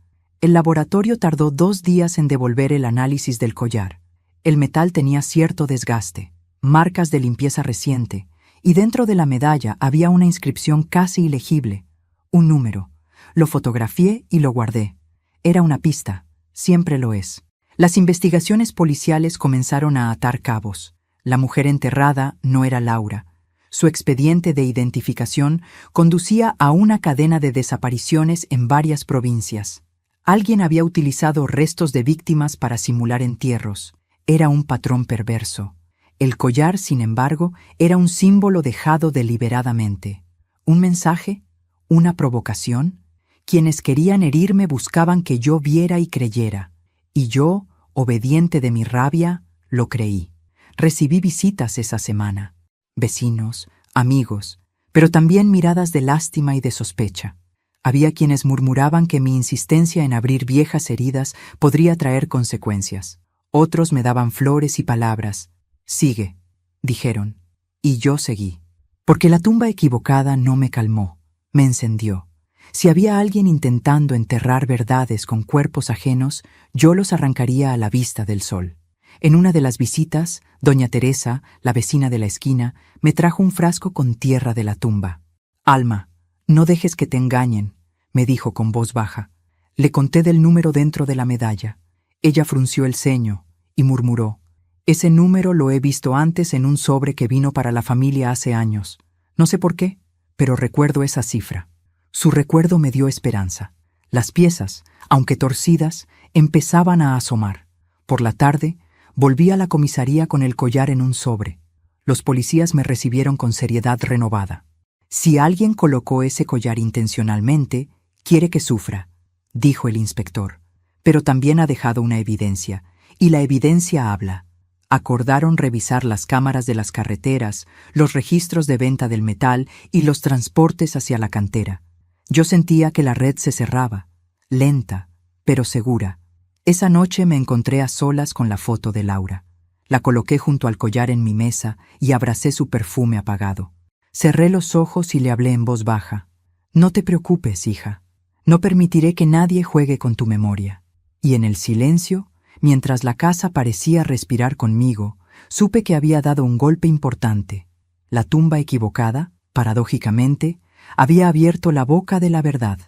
Speaker 1: El laboratorio tardó 2 días en devolver el análisis del collar. El metal tenía cierto desgaste, marcas de limpieza reciente, y dentro de la medalla había una inscripción casi ilegible, un número. Lo fotografié y lo guardé. Era una pista, siempre lo es. Las investigaciones policiales comenzaron a atar cabos. La mujer enterrada no era Laura. Su expediente de identificación conducía a una cadena de desapariciones en varias provincias. Alguien había utilizado restos de víctimas para simular entierros. Era un patrón perverso. El collar, sin embargo, era un símbolo dejado deliberadamente. ¿Un mensaje? ¿Una provocación? Quienes querían herirme buscaban que yo viera y creyera. Y yo, obediente de mi rabia, lo creí. Recibí visitas esa semana. Vecinos, amigos, pero también miradas de lástima y de sospecha. Había quienes murmuraban que mi insistencia en abrir viejas heridas podría traer consecuencias. Otros me daban flores y palabras. «Sigue», dijeron, y yo seguí. Porque la tumba equivocada no me calmó, me encendió. Si había alguien intentando enterrar verdades con cuerpos ajenos, yo los arrancaría a la vista del sol. En una de las visitas, doña Teresa, la vecina de la esquina, me trajo un frasco con tierra de la tumba. «Alma, no dejes que te engañen», me dijo con voz baja. Le conté del número dentro de la medalla. Ella frunció el ceño y murmuró: «Ese número lo he visto antes en un sobre que vino para la familia hace años. No sé por qué, pero recuerdo esa cifra». Su recuerdo me dio esperanza. Las piezas, aunque torcidas, empezaban a asomar. Por la tarde, volví a la comisaría con el collar en un sobre. Los policías me recibieron con seriedad renovada. «Si alguien colocó ese collar intencionalmente, quiere que sufra», dijo el inspector. «Pero también ha dejado una evidencia, y la evidencia habla». Acordaron revisar las cámaras de las carreteras, los registros de venta del metal y los transportes hacia la cantera. Yo sentía que la red se cerraba, lenta, pero segura. Esa noche me encontré a solas con la foto de Laura. La coloqué junto al collar en mi mesa y abracé su perfume apagado. Cerré los ojos y le hablé en voz baja. No te preocupes, hija. No permitiré que nadie juegue con tu memoria. Y en el silencio, mientras la casa parecía respirar conmigo, supe que había dado un golpe importante. La tumba equivocada, paradójicamente, había abierto la boca de la verdad.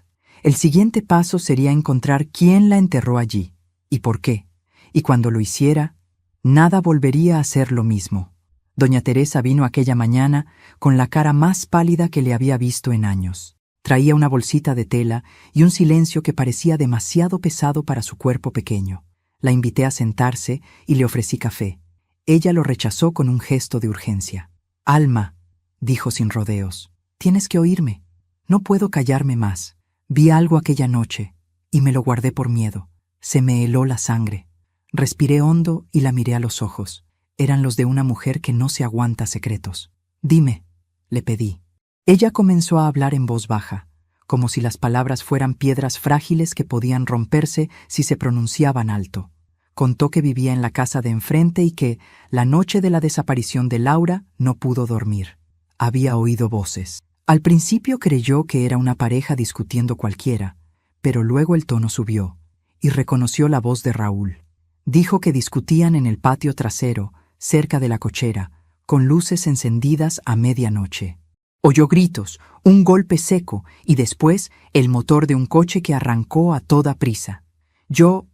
Speaker 1: El siguiente paso sería encontrar quién la enterró allí y por qué. Y cuando lo hiciera, nada volvería a ser lo mismo. Doña Teresa vino aquella mañana con la cara más pálida que le había visto en años. Traía una bolsita de tela y un silencio que parecía demasiado pesado para su cuerpo pequeño. La invité a sentarse y le ofrecí café. Ella lo rechazó con un gesto de urgencia. «Alma», dijo sin rodeos, «tienes que oírme. No puedo callarme más. Vi algo aquella noche y me lo guardé por miedo. Se me heló la sangre. Respiré hondo y la miré a los ojos. Eran los de una mujer que no se aguanta secretos. «Dime», le pedí. Ella comenzó a hablar en voz baja, como si las palabras fueran piedras frágiles que podían romperse si se pronunciaban alto. Contó que vivía en la casa de enfrente y que, la noche de la desaparición de Laura, no pudo dormir. Había oído voces. Al principio creyó que era una pareja discutiendo cualquiera, pero luego el tono subió y reconoció la voz de Raúl. Dijo que discutían en el patio trasero, cerca de la cochera, con luces encendidas a medianoche. Oyó gritos, un golpe seco y después el motor de un coche que arrancó a toda prisa. «Yo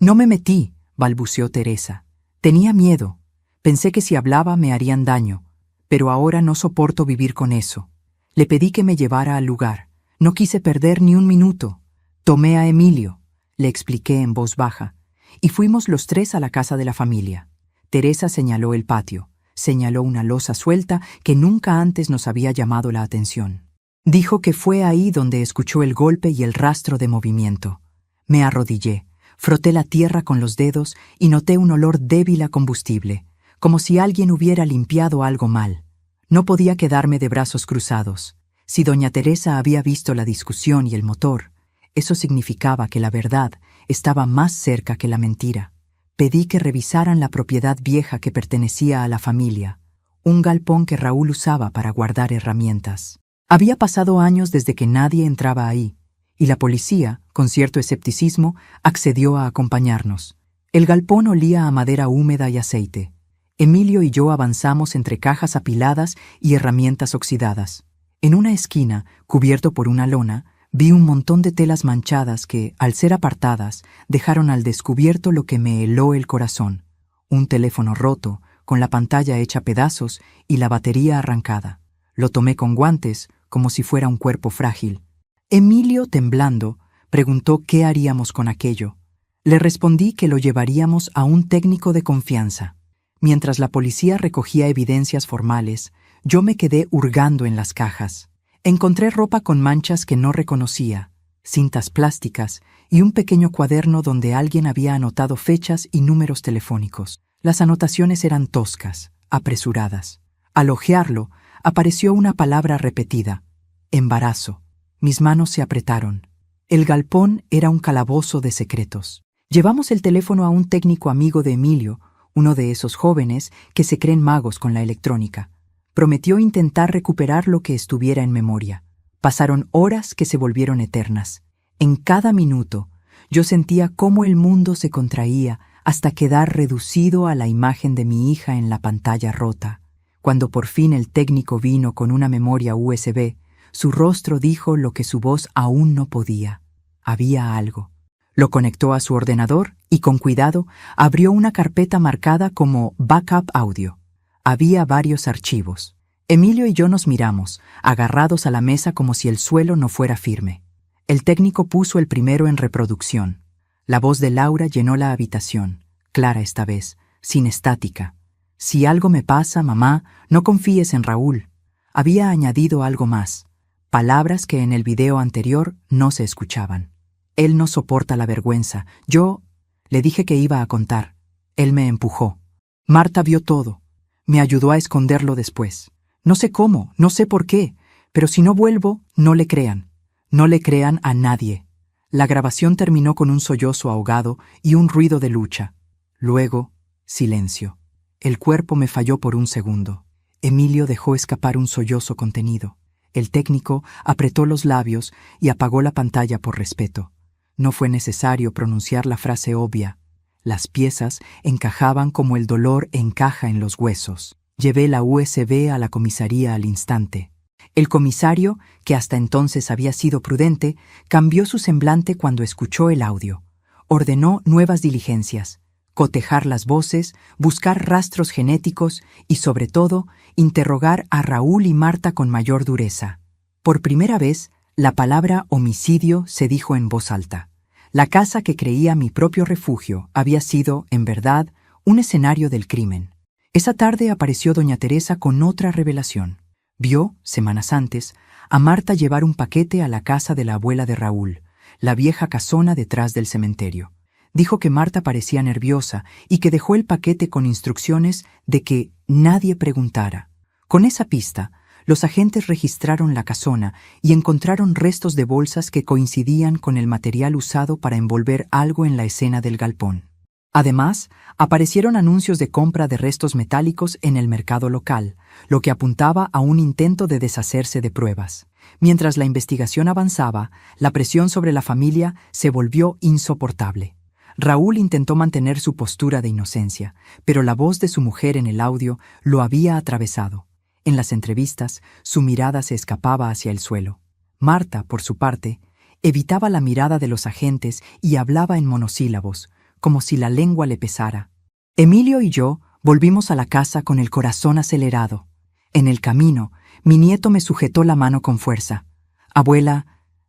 Speaker 1: no me metí», balbuceó Teresa. «Tenía miedo. Pensé que si hablaba me harían daño, pero ahora no soporto vivir con eso. Le pedí que me llevara al lugar. No quise perder ni un minuto. Tomé a Emilio», le expliqué en voz baja, y fuimos los tres a la casa de la familia. Teresa señaló el patio. Señaló una losa suelta que nunca antes nos había llamado la atención. Dijo que fue ahí donde escuchó el golpe y el rastro de movimiento. Me arrodillé, froté la tierra con los dedos y noté un olor débil a combustible, como si alguien hubiera limpiado algo mal. No podía quedarme de brazos cruzados. Si doña Teresa había visto la discusión y el motor, eso significaba que la verdad estaba más cerca que la mentira. Pedí que revisaran la propiedad vieja que pertenecía a la familia, un galpón que Raúl usaba para guardar herramientas. Había pasado años desde que nadie entraba ahí, y la policía, con cierto escepticismo, accedió a acompañarnos. El galpón olía a madera húmeda y aceite. Emilio y yo avanzamos entre cajas apiladas y herramientas oxidadas. En una esquina, cubierto por una lona, vi un montón de telas manchadas que, al ser apartadas, dejaron al descubierto lo que me heló el corazón. Un teléfono roto, con la pantalla hecha pedazos y la batería arrancada. Lo tomé con guantes, como si fuera un cuerpo frágil. Emilio, temblando, preguntó qué haríamos con aquello. Le respondí que lo llevaríamos a un técnico de confianza. Mientras la policía recogía evidencias formales, yo me quedé hurgando en las cajas. Encontré ropa con manchas que no reconocía, cintas plásticas y un pequeño cuaderno donde alguien había anotado fechas y números telefónicos. Las anotaciones eran toscas, apresuradas. Al hojearlo, apareció una palabra repetida: embarazo. Mis manos se apretaron. El galpón era un calabozo de secretos. Llevamos el teléfono a un técnico amigo de Emilio, uno de esos jóvenes que se creen magos con la electrónica. Prometió intentar recuperar lo que estuviera en memoria. Pasaron horas que se volvieron eternas. En cada minuto, yo sentía cómo el mundo se contraía hasta quedar reducido a la imagen de mi hija en la pantalla rota. Cuando por fin el técnico vino con una memoria USB, su rostro dijo lo que su voz aún no podía. Había algo. Lo conectó a su ordenador y, con cuidado, abrió una carpeta marcada como Backup Audio. Había varios archivos. Emilio y yo nos miramos, agarrados a la mesa como si el suelo no fuera firme. El técnico puso el primero en reproducción. La voz de Laura llenó la habitación, clara esta vez, sin estática. «Si algo me pasa, mamá, no confíes en Raúl». Había añadido algo más, palabras que en el video anterior no se escuchaban. «Él no soporta la vergüenza. Yo…» Le dije que iba a contar. Él me empujó. Marta vio todo. Me ayudó a esconderlo después. No sé cómo, no sé por qué, pero si no vuelvo, no le crean. No le crean a nadie. La grabación terminó con un sollozo ahogado y un ruido de lucha. Luego, silencio. El cuerpo me falló por un segundo. Emilio dejó escapar un sollozo contenido. El técnico apretó los labios y apagó la pantalla por respeto. No fue necesario pronunciar la frase obvia. Las piezas encajaban como el dolor encaja en los huesos. Llevé la USB a la comisaría al instante. El comisario, que hasta entonces había sido prudente, cambió su semblante cuando escuchó el audio. Ordenó nuevas diligencias: cotejar las voces, buscar rastros genéticos y, sobre todo, interrogar a Raúl y Marta con mayor dureza. Por primera vez, la palabra homicidio se dijo en voz alta. La casa que creía mi propio refugio había sido, en verdad, un escenario del crimen. Esa tarde apareció doña Teresa con otra revelación. Vio, semanas antes, a Marta llevar un paquete a la casa de la abuela de Raúl, la vieja casona detrás del cementerio. Dijo que Marta parecía nerviosa y que dejó el paquete con instrucciones de que nadie preguntara. Con esa pista, los agentes registraron la casona y encontraron restos de bolsas que coincidían con el material usado para envolver algo en la escena del galpón. Además, aparecieron anuncios de compra de restos metálicos en el mercado local, lo que apuntaba a un intento de deshacerse de pruebas. Mientras la investigación avanzaba, la presión sobre la familia se volvió insoportable. Raúl intentó mantener su postura de inocencia, pero la voz de su mujer en el audio lo había atravesado. En las entrevistas, su mirada se escapaba hacia el suelo. Marta, por su parte, evitaba la mirada de los agentes y hablaba en monosílabos, como si la lengua le pesara. Emilio y yo volvimos a la casa con el corazón acelerado. En el camino, mi nieto me sujetó la mano con fuerza. «Abuela,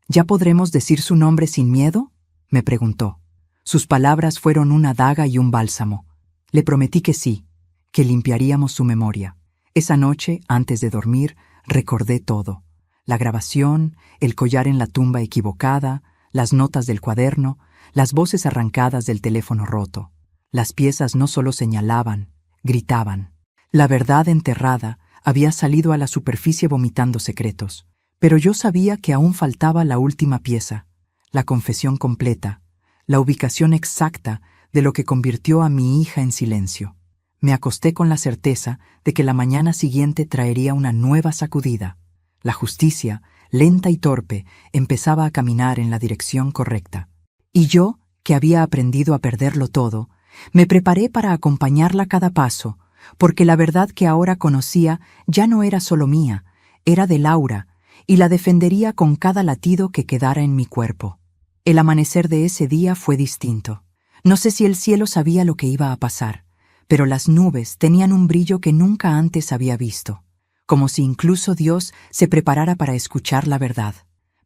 Speaker 1: ¿ya podremos decir su nombre sin miedo?», me preguntó. Sus palabras fueron una daga y un bálsamo. Le prometí que sí, que limpiaríamos su memoria. Esa noche, antes de dormir, recordé todo. La grabación, el collar en la tumba equivocada, las notas del cuaderno, las voces arrancadas del teléfono roto. Las piezas no solo señalaban, gritaban. La verdad enterrada había salido a la superficie vomitando secretos. Pero yo sabía que aún faltaba la última pieza, la confesión completa, la ubicación exacta de lo que convirtió a mi hija en silencio. Me acosté con la certeza de que la mañana siguiente traería una nueva sacudida. La justicia, lenta y torpe, empezaba a caminar en la dirección correcta. Y yo, que había aprendido a perderlo todo, me preparé para acompañarla a cada paso, porque la verdad que ahora conocía ya no era solo mía, era de Laura, y la defendería con cada latido que quedara en mi cuerpo. El amanecer de ese día fue distinto. No sé si el cielo sabía lo que iba a pasar, pero las nubes tenían un brillo que nunca antes había visto, como si incluso Dios se preparara para escuchar la verdad.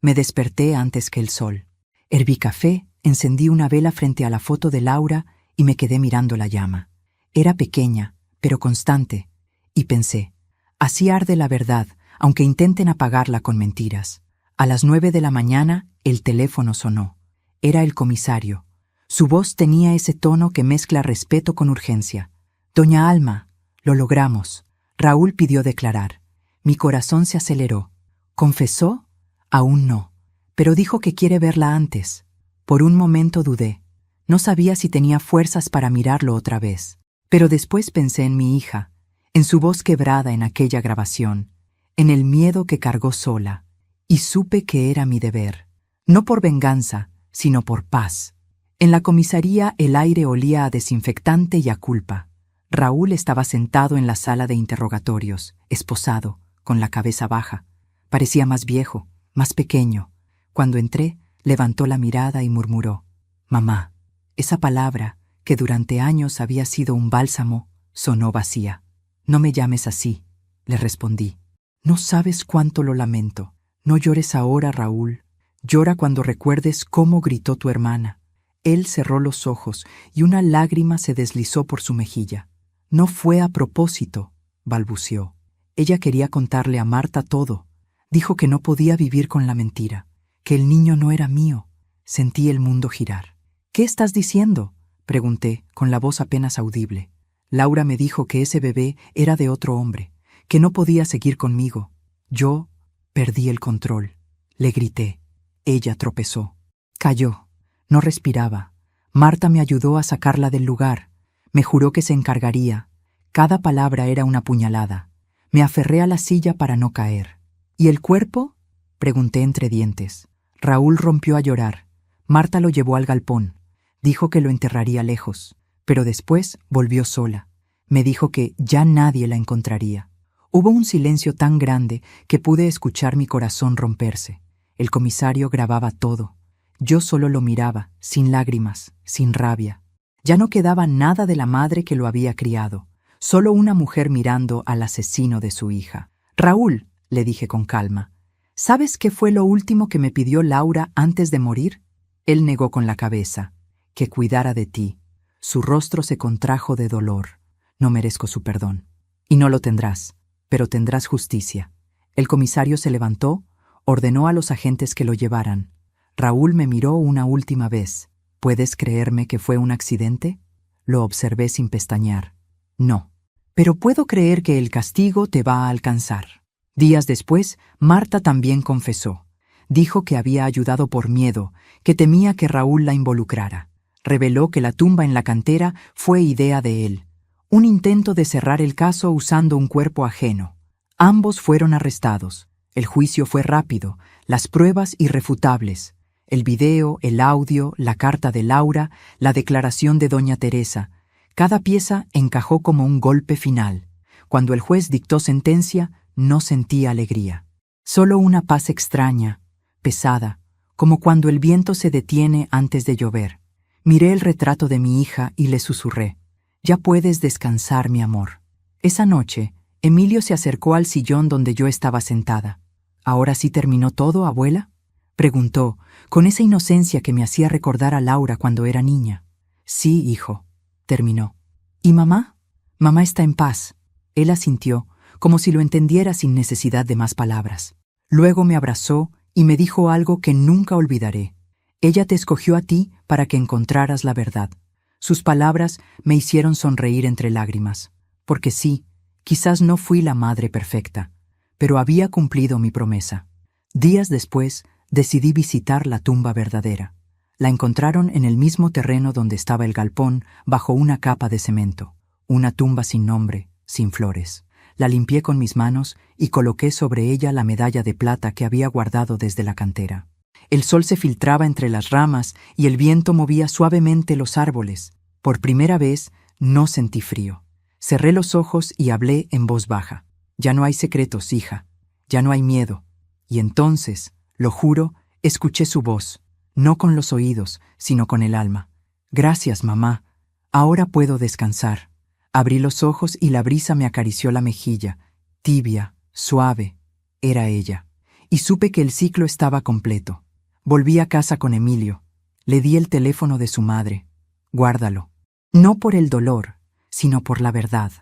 Speaker 1: Me desperté antes que el sol. Herví café, encendí una vela frente a la foto de Laura y me quedé mirando la llama. Era pequeña, pero constante, y pensé, así arde la verdad, aunque intenten apagarla con mentiras. A las 9 de la mañana, el teléfono sonó. Era el comisario. Su voz tenía ese tono que mezcla respeto con urgencia. «Doña Alma, lo logramos». Raúl pidió declarar. Mi corazón se aceleró. ¿Confesó? Aún no. Pero dijo que quiere verla antes. Por un momento dudé. No sabía si tenía fuerzas para mirarlo otra vez. Pero después pensé en mi hija, en su voz quebrada en aquella grabación, en el miedo que cargó sola, y supe que era mi deber. No por venganza, sino por paz. En la comisaría el aire olía a desinfectante y a culpa. Raúl estaba sentado en la sala de interrogatorios, esposado, con la cabeza baja. Parecía más viejo, más pequeño. Cuando entré, levantó la mirada y murmuró: «Mamá». Esa palabra, que durante años había sido un bálsamo, sonó vacía. «No me llames así», le respondí. «No sabes cuánto lo lamento. No llores ahora, Raúl. Llora cuando recuerdes cómo gritó tu hermana». Él cerró los ojos y una lágrima se deslizó por su mejilla. «No fue a propósito», balbuceó. Ella quería contarle a Marta todo. Dijo que no podía vivir con la mentira, que el niño no era mío. Sentí el mundo girar. «¿Qué estás diciendo?», pregunté, con la voz apenas audible. Laura me dijo que ese bebé era de otro hombre, que no podía seguir conmigo. Yo perdí el control. Le grité. Ella tropezó. Cayó. No respiraba. Marta me ayudó a sacarla del lugar. Me juró que se encargaría. Cada palabra era una puñalada. Me aferré a la silla para no caer. ¿Y el cuerpo? Pregunté entre dientes. Raúl rompió a llorar. Marta lo llevó al galpón. Dijo que lo enterraría lejos, pero después volvió sola. Me dijo que ya nadie la encontraría. Hubo un silencio tan grande que pude escuchar mi corazón romperse. El comisario grababa todo. Yo solo lo miraba, sin lágrimas, sin rabia. Ya no quedaba nada de la madre que lo había criado, solo una mujer mirando al asesino de su hija. «Raúl», le dije con calma, «¿sabes qué fue lo último que me pidió Laura antes de morir?» Él negó con la cabeza. «Que cuidara de ti». Su rostro se contrajo de dolor. «No merezco su perdón. Y no lo tendrás, pero tendrás justicia». El comisario se levantó, ordenó a los agentes que lo llevaran. Raúl me miró una última vez. «¿Puedes creerme que fue un accidente?» Lo observé sin pestañear. «No. Pero puedo creer que el castigo te va a alcanzar». Días después, Marta también confesó. Dijo que había ayudado por miedo, que temía que Raúl la involucrara. Reveló que la tumba en la cantera fue idea de él. Un intento de cerrar el caso usando un cuerpo ajeno. Ambos fueron arrestados. El juicio fue rápido, las pruebas irrefutables. El video, el audio, la carta de Laura, la declaración de doña Teresa. Cada pieza encajó como un golpe final. Cuando el juez dictó sentencia, no sentí alegría. Solo una paz extraña, pesada, como cuando el viento se detiene antes de llover. Miré el retrato de mi hija y le susurré: «Ya puedes descansar, mi amor». Esa noche, Emilio se acercó al sillón donde yo estaba sentada. «¿Ahora sí terminó todo, abuela?», preguntó, con esa inocencia que me hacía recordar a Laura cuando era niña. «Sí, hijo», terminó. «¿Y mamá?» «Mamá está en paz». Él asintió, como si lo entendiera sin necesidad de más palabras. Luego me abrazó y me dijo algo que nunca olvidaré. «Ella te escogió a ti para que encontraras la verdad». Sus palabras me hicieron sonreír entre lágrimas. Porque sí, quizás no fui la madre perfecta, pero había cumplido mi promesa. Días después, decidí visitar la tumba verdadera. La encontraron en el mismo terreno donde estaba el galpón, bajo una capa de cemento. Una tumba sin nombre, sin flores. La limpié con mis manos y coloqué sobre ella la medalla de plata que había guardado desde la cantera. El sol se filtraba entre las ramas y el viento movía suavemente los árboles. Por primera vez, no sentí frío. Cerré los ojos y hablé en voz baja. «Ya no hay secretos, hija. Ya no hay miedo». Y entonces, lo juro, escuché su voz, no con los oídos, sino con el alma. «Gracias, mamá. Ahora puedo descansar». Abrí los ojos y la brisa me acarició la mejilla, tibia, suave. Era ella. Y supe que el ciclo estaba completo. Volví a casa con Emilio. Le di el teléfono de su madre. «Guárdalo». No por el dolor, sino por la verdad.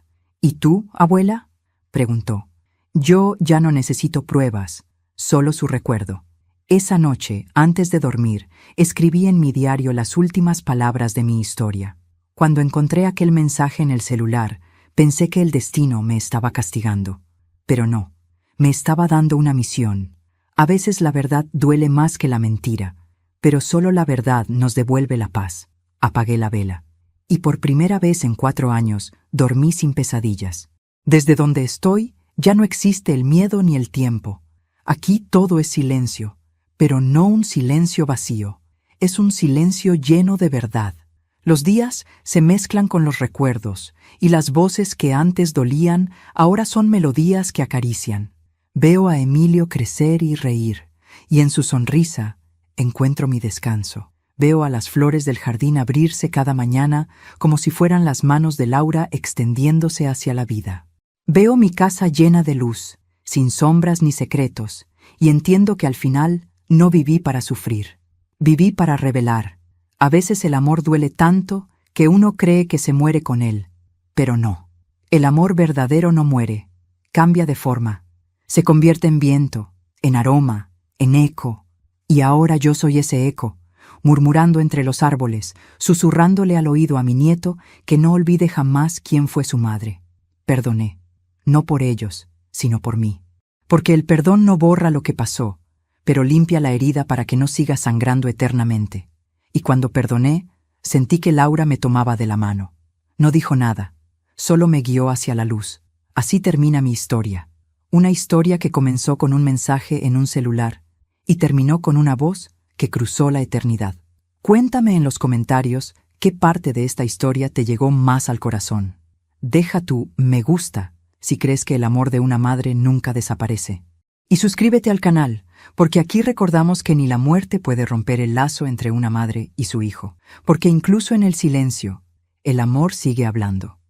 Speaker 1: «¿Y tú, abuela?», preguntó. «Yo ya no necesito pruebas, solo su recuerdo». Esa noche, antes de dormir, escribí en mi diario las últimas palabras de mi historia. Cuando encontré aquel mensaje en el celular, pensé que el destino me estaba castigando. Pero no, me estaba dando una misión. A veces la verdad duele más que la mentira, pero solo la verdad nos devuelve la paz. Apagué la vela. Y por primera vez en 4 años, dormí sin pesadillas. Desde donde estoy, ya no existe el miedo ni el tiempo. Aquí todo es silencio, pero no un silencio vacío. Es un silencio lleno de verdad. Los días se mezclan con los recuerdos, y las voces que antes dolían ahora son melodías que acarician. Veo a Emilio crecer y reír, y en su sonrisa encuentro mi descanso. Veo a las flores del jardín abrirse cada mañana como si fueran las manos de Laura extendiéndose hacia la vida. Veo mi casa llena de luz, sin sombras ni secretos, y entiendo que al final no viví para sufrir. Viví para revelar. A veces el amor duele tanto que uno cree que se muere con él, pero no. El amor verdadero no muere, cambia de forma. Se convierte en viento, en aroma, en eco. Y ahora yo soy ese eco, murmurando entre los árboles, susurrándole al oído a mi nieto que no olvide jamás quién fue su madre. Perdoné, no por ellos, sino por mí. Porque el perdón no borra lo que pasó, pero limpia la herida para que no siga sangrando eternamente. Y cuando perdoné, sentí que Laura me tomaba de la mano. No dijo nada, solo me guió hacia la luz. Así termina mi historia. Una historia que comenzó con un mensaje en un celular y terminó con una voz que cruzó la eternidad. Cuéntame en los comentarios qué parte de esta historia te llegó más al corazón. Deja tu me gusta si crees que el amor de una madre nunca desaparece. Y suscríbete al canal, porque aquí recordamos que ni la muerte puede romper el lazo entre una madre y su hijo, porque incluso en el silencio, el amor sigue hablando.